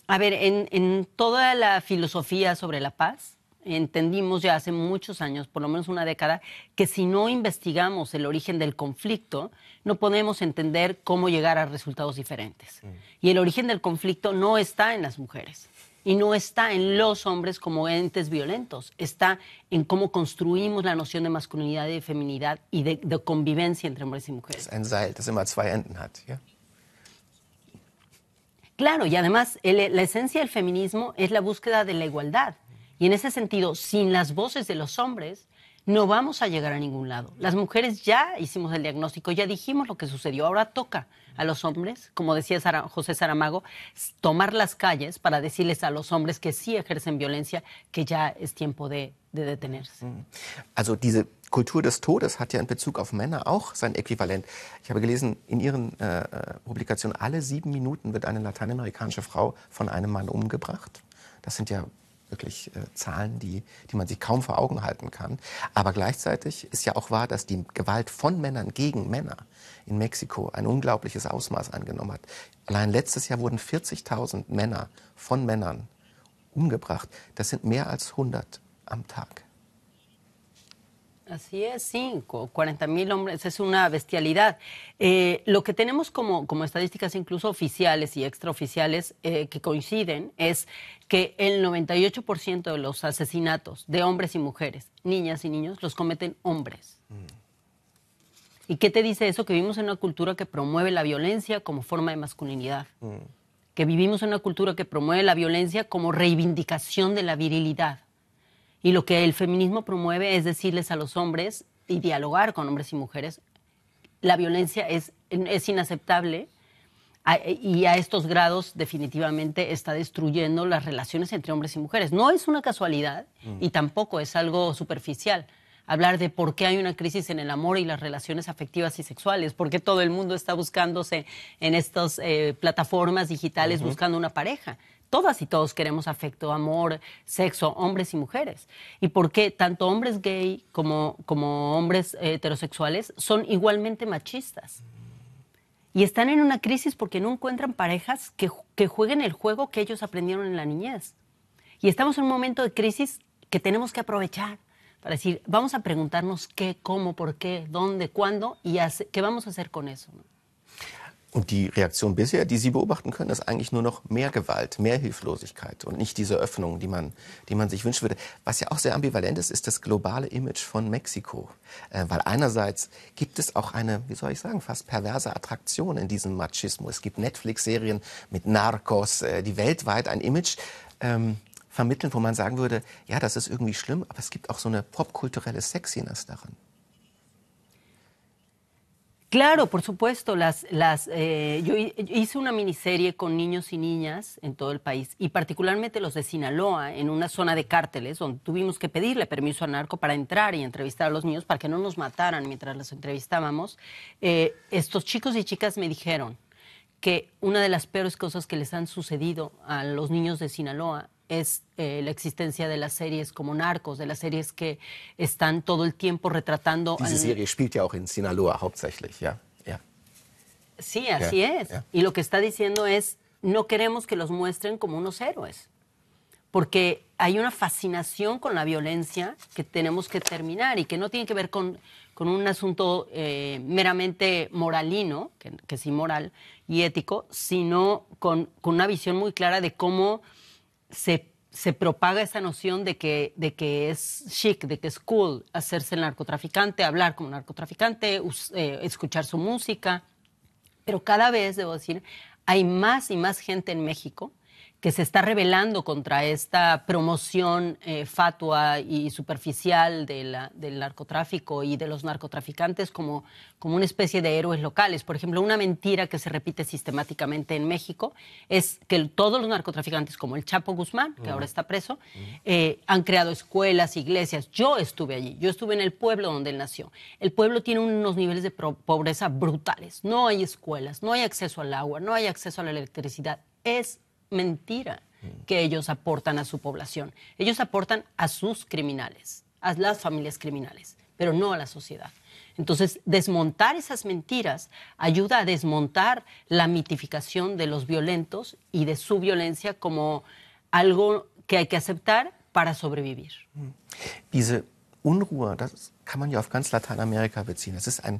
a ver, en toda la filosofía sobre la paz, entendimos ya hace muchos años, por lo menos una década, que si no investigamos el origen del conflicto, no podemos entender cómo llegar a resultados diferentes. Y el origen del conflicto no está en las mujeres y no está en los hombres como entes violentos, está en cómo construimos la noción de masculinidad y de feminidad y de convivencia entre hombres y mujeres. Es ein Seil, das immer zwei Enden hat. Ja? Claro, y además la esencia del feminismo es la búsqueda de la igualdad. Y en ese sentido, sin las voces de los hombres, no vamos a llegar a ningún lado. Las mujeres ya hicimos el diagnóstico, ya dijimos lo que sucedió. Ahora toca a los hombres, como decía José Saramago, tomar las calles para decirles a los hombres que sí ejercen violencia, que ya es tiempo de detenerse. Also diese Kultur des Todes hat ja in Bezug auf Männer auch sein Äquivalent. Ich habe gelesen, in Ihren Publikationen, alle 7 Minuten wird eine lateinamerikanische Frau von einem Mann umgebracht. Das sind ja wirklich Zahlen, die man sich kaum vor Augen halten kann. Aber gleichzeitig ist ja auch wahr, dass die Gewalt von Männern gegen Männer in Mexiko ein unglaubliches Ausmaß angenommen hat. Allein letztes Jahr wurden 40.000 Männer von Männern umgebracht. Das sind mehr als 100 am Tag. Así es, sí, 40,000 hombres, es una bestialidad. Lo que tenemos como estadísticas incluso oficiales y extraoficiales que coinciden es que el 98% de los asesinatos de hombres y mujeres, niñas y niños, los cometen hombres. ¿Y qué te dice eso? Que vivimos en una cultura que promueve la violencia como forma de masculinidad. Que vivimos en una cultura que promueve la violencia como reivindicación de la virilidad. Y lo que el feminismo promueve es decirles a los hombres y dialogar con hombres y mujeres, la violencia es inaceptable y a estos grados definitivamente está destruyendo las relaciones entre hombres y mujeres. No es una casualidad y tampoco es algo superficial hablar de por qué hay una crisis en el amor y las relaciones afectivas y sexuales, por qué todo el mundo está buscándose en estas plataformas digitales buscando una pareja. Todas y todos queremos afecto, amor, sexo, hombres y mujeres. Y por qué tanto hombres gay como hombres heterosexuales son igualmente machistas. Y están en una crisis porque no encuentran parejas que jueguen el juego que ellos aprendieron en la niñez. Y estamos en un momento de crisis que tenemos que aprovechar para decir, vamos a preguntarnos qué, cómo, por qué, dónde, cuándo y qué vamos a hacer con eso, ¿no? Und die Reaktion bisher, die Sie beobachten können, ist eigentlich nur noch mehr Gewalt, mehr Hilflosigkeit und nicht diese Öffnung, die man sich wünschen würde. Was ja auch sehr ambivalent ist, ist das globale Image von Mexiko. Weil einerseits gibt es auch eine, wie soll ich sagen, fast perverse Attraktion in diesem Machismo. Es gibt Netflix-Serien mit Narcos, die weltweit ein Image vermitteln, wo man sagen würde, ja, das ist irgendwie schlimm, aber es gibt auch so eine popkulturelle Sexiness daran. Claro, por supuesto. Yo hice una miniserie con niños y niñas en todo el país y particularmente los de Sinaloa, en una zona de cárteles, donde tuvimos que pedirle permiso a narco para entrar y entrevistar a los niños para que no nos mataran mientras los entrevistábamos. Estos chicos y chicas me dijeron que una de las peores cosas que les han sucedido a los niños de Sinaloa es la existencia de las series como Narcos, de las series que están todo el tiempo retratando... Diese Serie spielt ja auch in Sinaloa hauptsächlich, ja. Sí, así es. Y lo que está diciendo es, no queremos que los muestren como unos héroes, porque hay una fascinación con la violencia que tenemos que terminar y que no tiene que ver con un asunto meramente moralino, que es inmoral y ético, sino con una visión muy clara de cómo se propaga esa noción de que es chic, de que es cool hacerse el narcotraficante, hablar como narcotraficante, escuchar su música. Pero cada vez, debo decir, hay más y más gente en México que se está rebelando contra esta promoción fatua y superficial del narcotráfico y de los narcotraficantes como una especie de héroes locales. Por ejemplo, una mentira que se repite sistemáticamente en México es que todos los narcotraficantes, como el Chapo Guzmán, que ahora está preso, han creado escuelas, iglesias. Yo estuve allí, yo estuve en el pueblo donde él nació. El pueblo tiene unos niveles de pobreza brutales. No hay escuelas, no hay acceso al agua, no hay acceso a la electricidad. Es mentira que ellos aportan a su población. Ellos aportan a sus criminales, a las familias criminales, pero no a la sociedad. Entonces, desmontar esas mentiras ayuda a desmontar la mitificación de los violentos y de su violencia como algo que hay que aceptar para sobrevivir. Diese Unruhe, das kann man ja auf ganz Lateinamerika beziehen. Das ist ein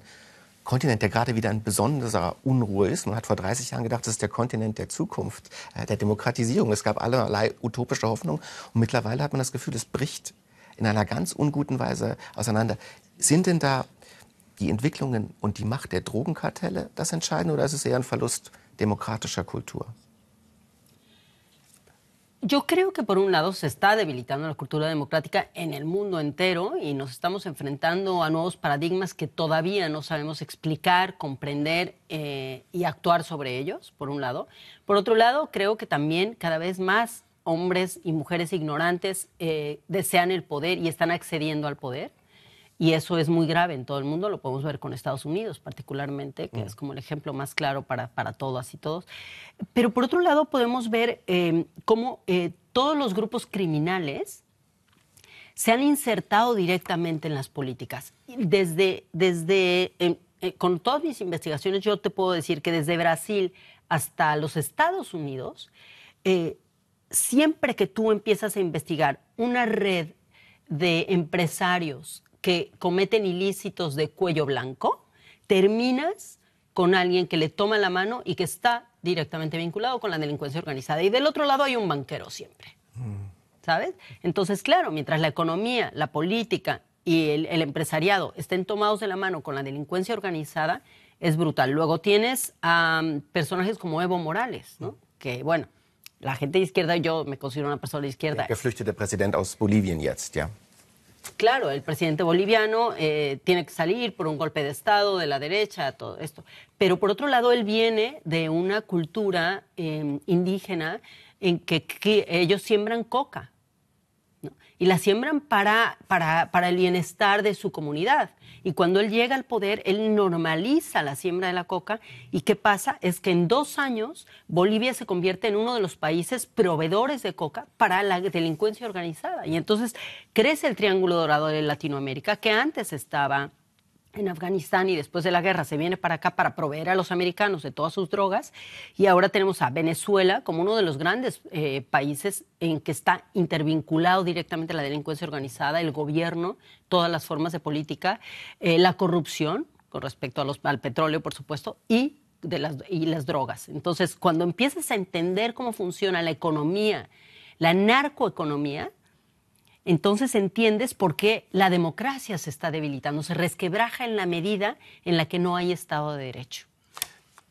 Kontinent, der gerade wieder in besonderer Unruhe ist. Man hat vor 30 Jahren gedacht, das ist der Kontinent der Zukunft, der Demokratisierung. Es gab allerlei utopische Hoffnung. Und mittlerweile hat man das Gefühl, es bricht in einer ganz unguten Weise auseinander. Sind denn da die Entwicklungen und die Macht der Drogenkartelle das Entscheidende oder ist es eher ein Verlust demokratischer Kultur? Yo creo que por un lado se está debilitando la cultura democrática en el mundo entero y nos estamos enfrentando a nuevos paradigmas que todavía no sabemos explicar, comprender y actuar sobre ellos, por un lado. Por otro lado, creo que también cada vez más hombres y mujeres ignorantes desean el poder y están accediendo al poder. Y eso es muy grave en todo el mundo, lo podemos ver con Estados Unidos particularmente, que es como el ejemplo más claro para todas y todos. Pero por otro lado podemos ver cómo todos los grupos criminales se han insertado directamente en las políticas. Con todas mis investigaciones yo te puedo decir que desde Brasil hasta los Estados Unidos, siempre que tú empiezas a investigar una red de empresarios que cometen ilícitos de cuello blanco, terminas con alguien que le toma la mano y que está directamente vinculado con la delincuencia organizada. Y del otro lado hay un banquero siempre, ¿sabes? Entonces, claro, mientras la economía, la política y el empresariado estén tomados de la mano con la delincuencia organizada, es brutal. Luego tienes a personajes como Evo Morales, ¿no? Que, bueno, la gente de izquierda, yo me considero una persona de izquierda. Der geflüchtete Präsident aus Bolivien jetzt, ja. Claro, el presidente boliviano tiene que salir por un golpe de Estado de la derecha, todo esto. Pero por otro lado, él viene de una cultura indígena en que ellos siembran coca, ¿no? Y la siembran para el bienestar de su comunidad. Y cuando él llega al poder, él normaliza la siembra de la coca. ¿Y qué pasa? Es que en 2 años Bolivia se convierte en uno de los países proveedores de coca para la delincuencia organizada. Y entonces crece el Triángulo Dorado de Latinoamérica, que antes estaba en Afganistán y después de la guerra se viene para acá para proveer a los americanos de todas sus drogas. Y ahora tenemos a Venezuela como uno de los grandes países en que está intervinculado directamente la delincuencia organizada, el gobierno, todas las formas de política, la corrupción con respecto al petróleo, por supuesto, y las drogas. Entonces, cuando empiezas a entender cómo funciona la economía, la narcoeconomía, entonces entiendes por qué la democracia se está debilitando, se resquebraja en la medida en la que no hay Estado de Derecho.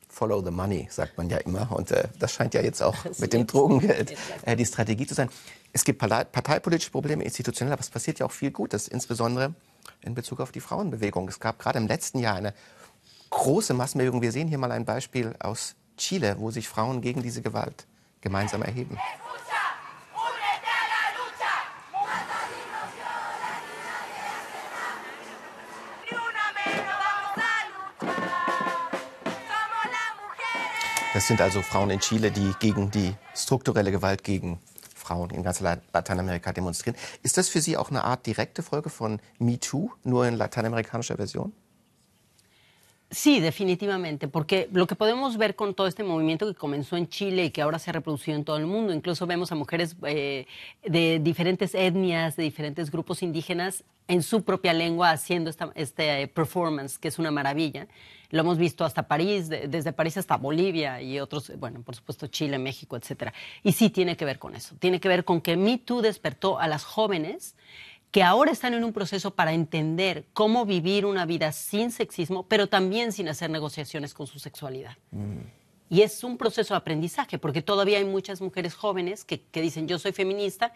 Follow the money, sagt man ja immer. Und das scheint ja jetzt auch mit dem Drogengeld die Strategie zu sein. Es gibt parteipolitische Probleme, institutionell, aber es passiert ja auch viel Gutes, insbesondere in Bezug auf die Frauenbewegung. Es gab gerade im letzten Jahr eine große Massenbewegung. Wir sehen hier mal ein Beispiel aus Chile, wo sich Frauen gegen diese Gewalt gemeinsam erheben. Das sind also Frauen in Chile, die gegen die strukturelle Gewalt gegen Frauen in ganz Lateinamerika demonstrieren. Ist das für Sie auch eine Art direkte Folge von MeToo, nur in lateinamerikanischer Version? Sí, definitivamente, porque lo que podemos ver con todo este movimiento que comenzó en Chile y que ahora se ha reproducido en todo el mundo, incluso vemos a mujeres de diferentes etnias, de diferentes grupos indígenas en su propia lengua haciendo este performance, que es una maravilla. Lo hemos visto hasta París, desde París hasta Bolivia y otros, bueno, por supuesto Chile, México, etcétera. Y sí tiene que ver con eso, tiene que ver con que Me Too despertó a las jóvenes que ahora están en un proceso para entender cómo vivir una vida sin sexismo, pero también sin hacer negociaciones con su sexualidad. Y es un proceso de aprendizaje, porque todavía hay muchas mujeres jóvenes que dicen yo soy feminista,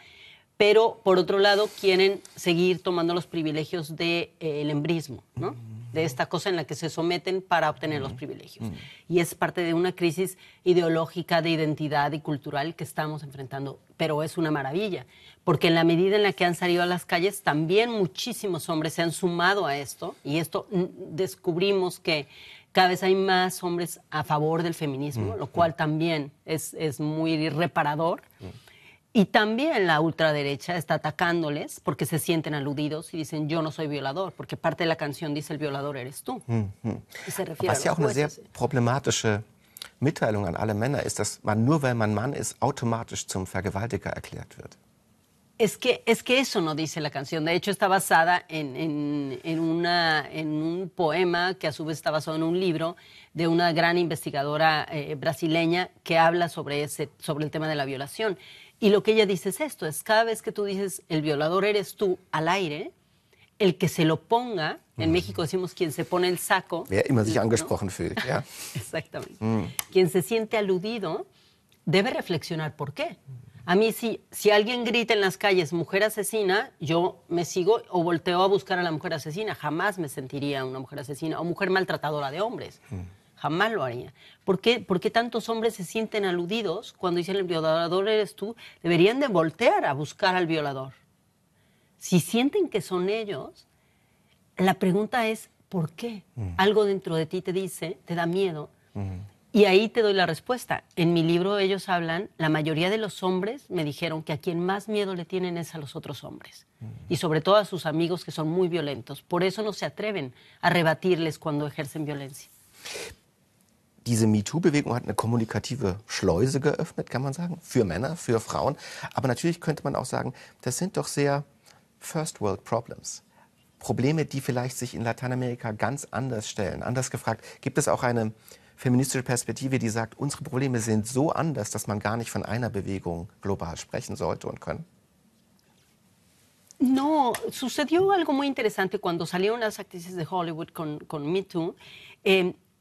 pero por otro lado quieren seguir tomando los privilegios del embrismo, ¿no? De esta cosa en la que se someten para obtener los privilegios. Y es parte de una crisis ideológica de identidad y cultural que estamos enfrentando, pero es una maravilla, porque en la medida en la que han salido a las calles, también muchísimos hombres se han sumado a esto, y esto descubrimos que cada vez hay más hombres a favor del feminismo, lo cual también es muy reparador. Y también la ultraderecha está atacándoles porque se sienten aludidos y dicen yo no soy violador, porque parte de la canción dice el violador eres tú. Y se refiere Was ja auch eine sehr problematische Mitteilung an alle Männer ist, dass man nur weil man Mann ist, automatisch zum Vergewaltiger erklärt wird. Es que eso no dice la canción. De hecho, está basada en un poema que a su vez está basado en un libro de una gran investigadora brasileña que habla sobre el tema de la violación. Y lo que ella dice es esto, es cada vez que tú dices el violador eres tú al aire, el que se lo ponga, en México decimos quien se pone el saco. Wer immer sich angesprochen fühlt, ja. Exactamente. Quien se siente aludido debe reflexionar por qué. A mí si alguien grita en las calles mujer asesina, yo me sigo o volteo a buscar a la mujer asesina. Jamás me sentiría una mujer asesina o mujer maltratadora de hombres. Jamás lo haría. ¿Por qué tantos hombres se sienten aludidos cuando dicen el violador eres tú? Deberían de voltear a buscar al violador. Si sienten que son ellos, la pregunta es ¿por qué? Algo dentro de ti te dice, te da miedo. Y ahí te doy la respuesta. En mi libro ellos hablan, la mayoría de los hombres me dijeron que a quien más miedo le tienen es a los otros hombres. Y sobre todo a sus amigos que son muy violentos. Por eso no se atreven a rebatirles cuando ejercen violencia. Diese MeToo-Bewegung hat eine kommunikative Schleuse geöffnet, kann man sagen, für Männer, für Frauen. Aber natürlich könnte man auch sagen, das sind doch sehr First-World-Problems. Probleme, die vielleicht sich in Lateinamerika ganz anders stellen. Anders gefragt, gibt es auch eine feministische Perspektive, die sagt, unsere Probleme sind so anders, dass man gar nicht von einer Bewegung global sprechen sollte und können? No, sucedió algo muy interesante cuando salieron las actrices de Hollywood con Me Too.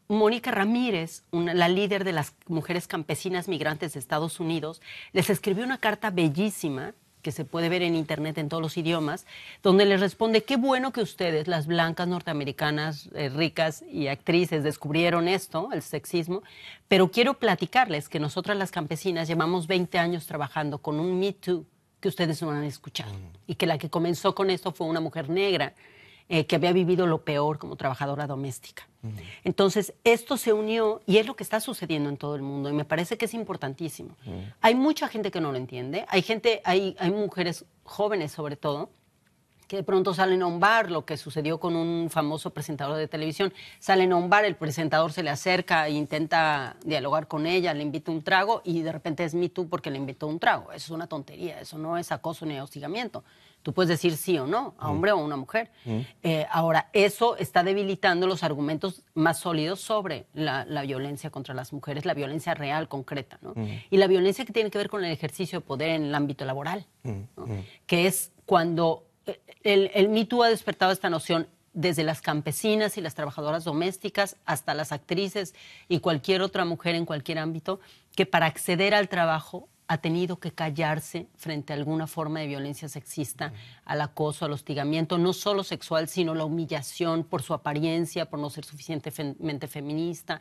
Mónica Ramírez, la líder de las mujeres campesinas migrantes de Estados Unidos, les escribió una carta bellísima que se puede ver en internet en todos los idiomas, donde les responde, qué bueno que ustedes, las blancas norteamericanas ricas y actrices, descubrieron esto, el sexismo, pero quiero platicarles que nosotras las campesinas llevamos 20 años trabajando con un Me Too que ustedes no han escuchado, y que la que comenzó con esto fue una mujer negra que había vivido lo peor como trabajadora doméstica. Entonces, esto se unió y es lo que está sucediendo en todo el mundo y me parece que es importantísimo. Hay mucha gente que no lo entiende, hay mujeres jóvenes sobre todo, que de pronto salen a un bar, lo que sucedió con un famoso presentador de televisión, salen a un bar, el presentador se le acerca e intenta dialogar con ella, le invita un trago y de repente es Me Too porque le invitó un trago. Eso es una tontería, eso no es acoso ni hostigamiento. Tú puedes decir sí o no, a hombre o a una mujer. Ahora, eso está debilitando los argumentos más sólidos sobre la violencia contra las mujeres, la violencia real, concreta, ¿no? Y la violencia que tiene que ver con el ejercicio de poder en el ámbito laboral, ¿no? Que es cuando el Me Too ha despertado esta noción desde las campesinas y las trabajadoras domésticas hasta las actrices y cualquier otra mujer en cualquier ámbito, que para acceder al trabajo ha tenido que callarse frente a alguna forma de violencia sexista, al acoso, al hostigamiento, no solo sexual, sino la humillación por su apariencia, por no ser suficientemente femenina,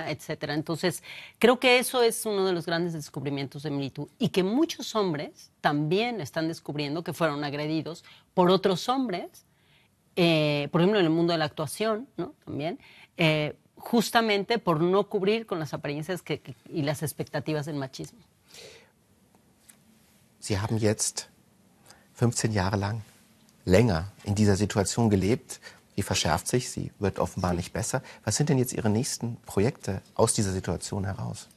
etc. Entonces, creo que eso es uno de los grandes descubrimientos de Me Too y que muchos hombres también están descubriendo que fueron agredidos por otros hombres, por ejemplo, en el mundo de la actuación, ¿no? También, justamente por no cubrir con las apariencias y las expectativas del machismo. Sie haben jetzt 15 Jahre lang länger in dieser Situation gelebt. Die verschärft sich, sie wird offenbar nicht besser. Was sind denn jetzt Ihre nächsten Projekte aus dieser Situation heraus?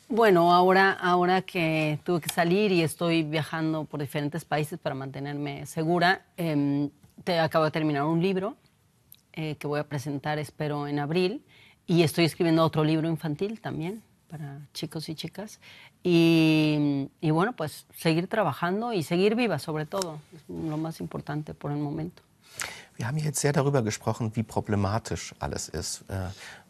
Bueno, ahora que tuve que salir y estoy viajando por diferentes países para mantenerme segura, acabo de terminar un libro que voy a presentar, espero, en abril, y estoy escribiendo otro libro infantil también para chicos y chicas. Y bueno, pues seguir trabajando y seguir viva, sobre todo, es lo más importante por el momento. Wir haben jetzt sehr darüber gesprochen, wie problematisch alles ist,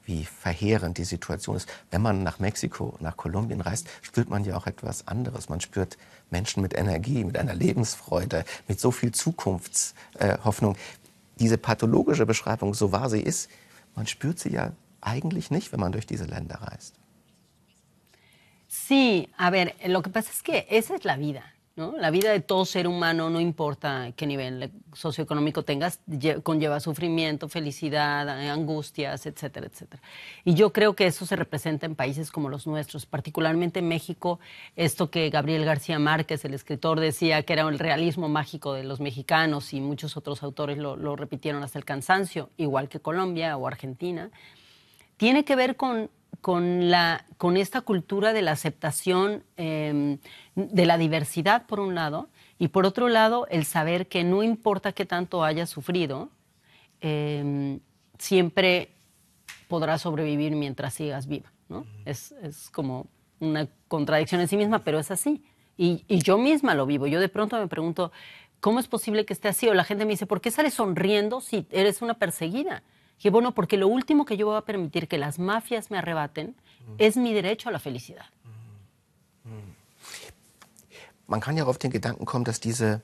wie verheerend die Situation ist. Wenn man nach Mexiko, nach Kolumbien reist, spürt man ja auch etwas anderes. Man spürt Menschen mit Energie, mit einer Lebensfreude, mit so viel Zukunftshoffnung. Diese pathologische Beschreibung, so wahr sie ist, man spürt sie ja eigentlich nicht, wenn man durch diese Länder reist. Sí, a ver, lo que pasa es que esa es la vida, ¿no? La vida de todo ser humano, no importa qué nivel socioeconómico tengas, conlleva sufrimiento, felicidad, angustias, etcétera, etcétera. Y yo creo que eso se representa en países como los nuestros, particularmente en México, esto que Gabriel García Márquez, el escritor, decía que era el realismo mágico de los mexicanos y muchos otros autores lo repitieron hasta el cansancio, igual que Colombia o Argentina, tiene que ver con esta cultura de la aceptación de la diversidad, por un lado, y por otro lado, el saber que no importa qué tanto hayas sufrido, siempre podrás sobrevivir mientras sigas viva, ¿no? Es como una contradicción en sí misma, pero es así. Y yo misma lo vivo. Yo de pronto me pregunto, ¿cómo es posible que esté así? O la gente me dice, ¿por qué sales sonriendo si eres una perseguida? Que bueno, porque lo último que yo voy a permitir que las mafias me arrebaten es mi derecho a la felicidad. Man kann ja auf den Gedanken kommen, dass diese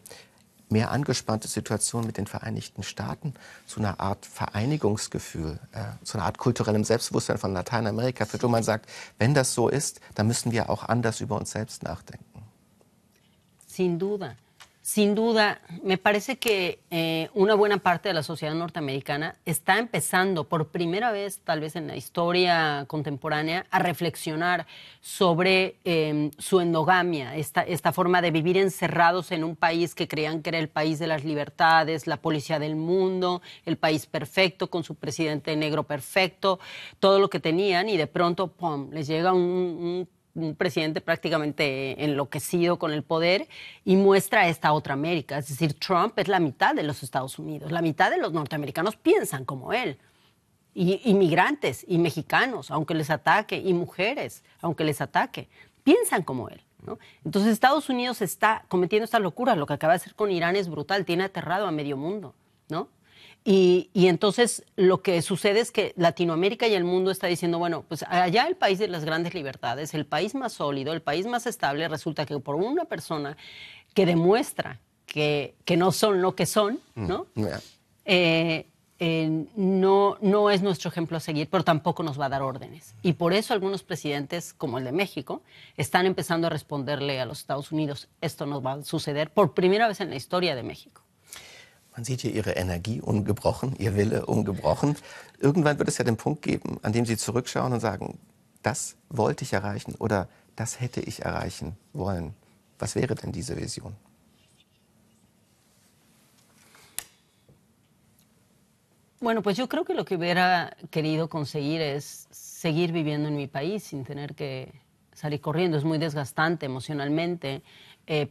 mehr angespannte Situation mit den Vereinigten Staaten zu einer Art Vereinigungsgefühl, zu einer Art kulturellem Selbstbewusstsein von Lateinamerika führt, wo man sagt, wenn das so ist, dann müssen wir auch anders über uns selbst nachdenken. Sin duda. Sin duda, me parece que una buena parte de la sociedad norteamericana está empezando por primera vez, tal vez en la historia contemporánea, a reflexionar sobre su endogamia, esta forma de vivir encerrados en un país que creían que era el país de las libertades, la policía del mundo, el país perfecto, con su presidente negro perfecto, todo lo que tenían, y de pronto, ¡pum!, les llega un presidente prácticamente enloquecido con el poder y muestra esta otra América. Es decir, Trump es la mitad de los Estados Unidos. La mitad de los norteamericanos piensan como él. Y inmigrantes y mexicanos, aunque les ataque, y mujeres, aunque les ataque, piensan como él, ¿no? Entonces Estados Unidos está cometiendo esta locura. Lo que acaba de hacer con Irán es brutal. Tiene aterrado a medio mundo, ¿no? Y entonces lo que sucede es que Latinoamérica y el mundo está diciendo, bueno, pues allá el país de las grandes libertades, el país más sólido, el país más estable, resulta que por una persona que demuestra que no son lo que son, ¿no? No es nuestro ejemplo a seguir, pero tampoco nos va a dar órdenes. Y por eso algunos presidentes, como el de México, están empezando a responderle a los Estados Unidos, esto nos va a suceder por primera vez en la historia de México. Man sieht hier Ihre Energie ungebrochen, Ihr Wille ungebrochen. Irgendwann wird es ja den Punkt geben, an dem Sie zurückschauen und sagen, das wollte ich erreichen oder das hätte ich erreichen wollen. Was wäre denn diese Vision? Bueno, pues yo creo que lo que hubiera querido conseguir es seguir viviendo en mi país sin tener que salir corriendo. Es muy desgastante emocionalmente.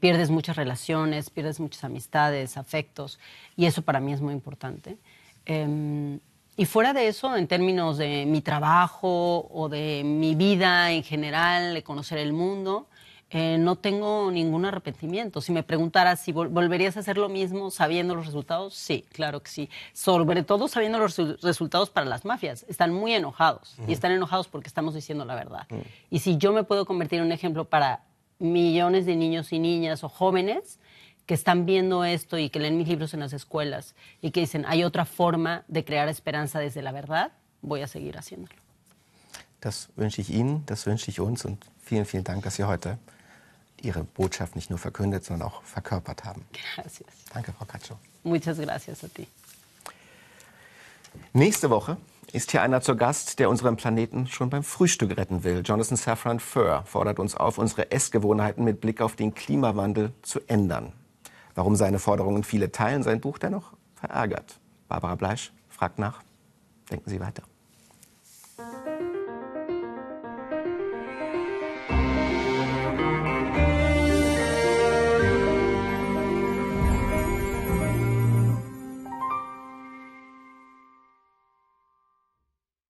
Pierdes muchas relaciones, pierdes muchas amistades, afectos, y eso para mí es muy importante. Y fuera de eso, en términos de mi trabajo o de mi vida en general, de conocer el mundo, no tengo ningún arrepentimiento. Si me preguntaras si volverías a hacer lo mismo sabiendo los resultados, sí, claro que sí. Sobre todo sabiendo los resultados para las mafias. Están muy enojados, y están enojados porque estamos diciendo la verdad. Y si yo me puedo convertir en un ejemplo para millones de niños y niñas o jóvenes que están viendo esto y que leen mis libros en las escuelas y que dicen, hay otra forma de crear esperanza desde la verdad, voy a seguir haciéndolo. Das wünsche ich Ihnen, das wünsche ich uns, und vielen, vielen Dank, dass Sie heute Ihre Botschaft nicht nur verkündet, sondern auch verkörpert haben. Gracias. Danke, Frau Cacho. Muchas gracias a ti. Nächste Woche ist hier einer zu Gast, der unseren Planeten schon beim Frühstück retten will. Jonathan Safran Foer fordert uns auf, unsere Essgewohnheiten mit Blick auf den Klimawandel zu ändern. Warum seine Forderungen viele teilen, sein Buch dennoch verärgert. Barbara Bleisch fragt nach. Denken Sie weiter.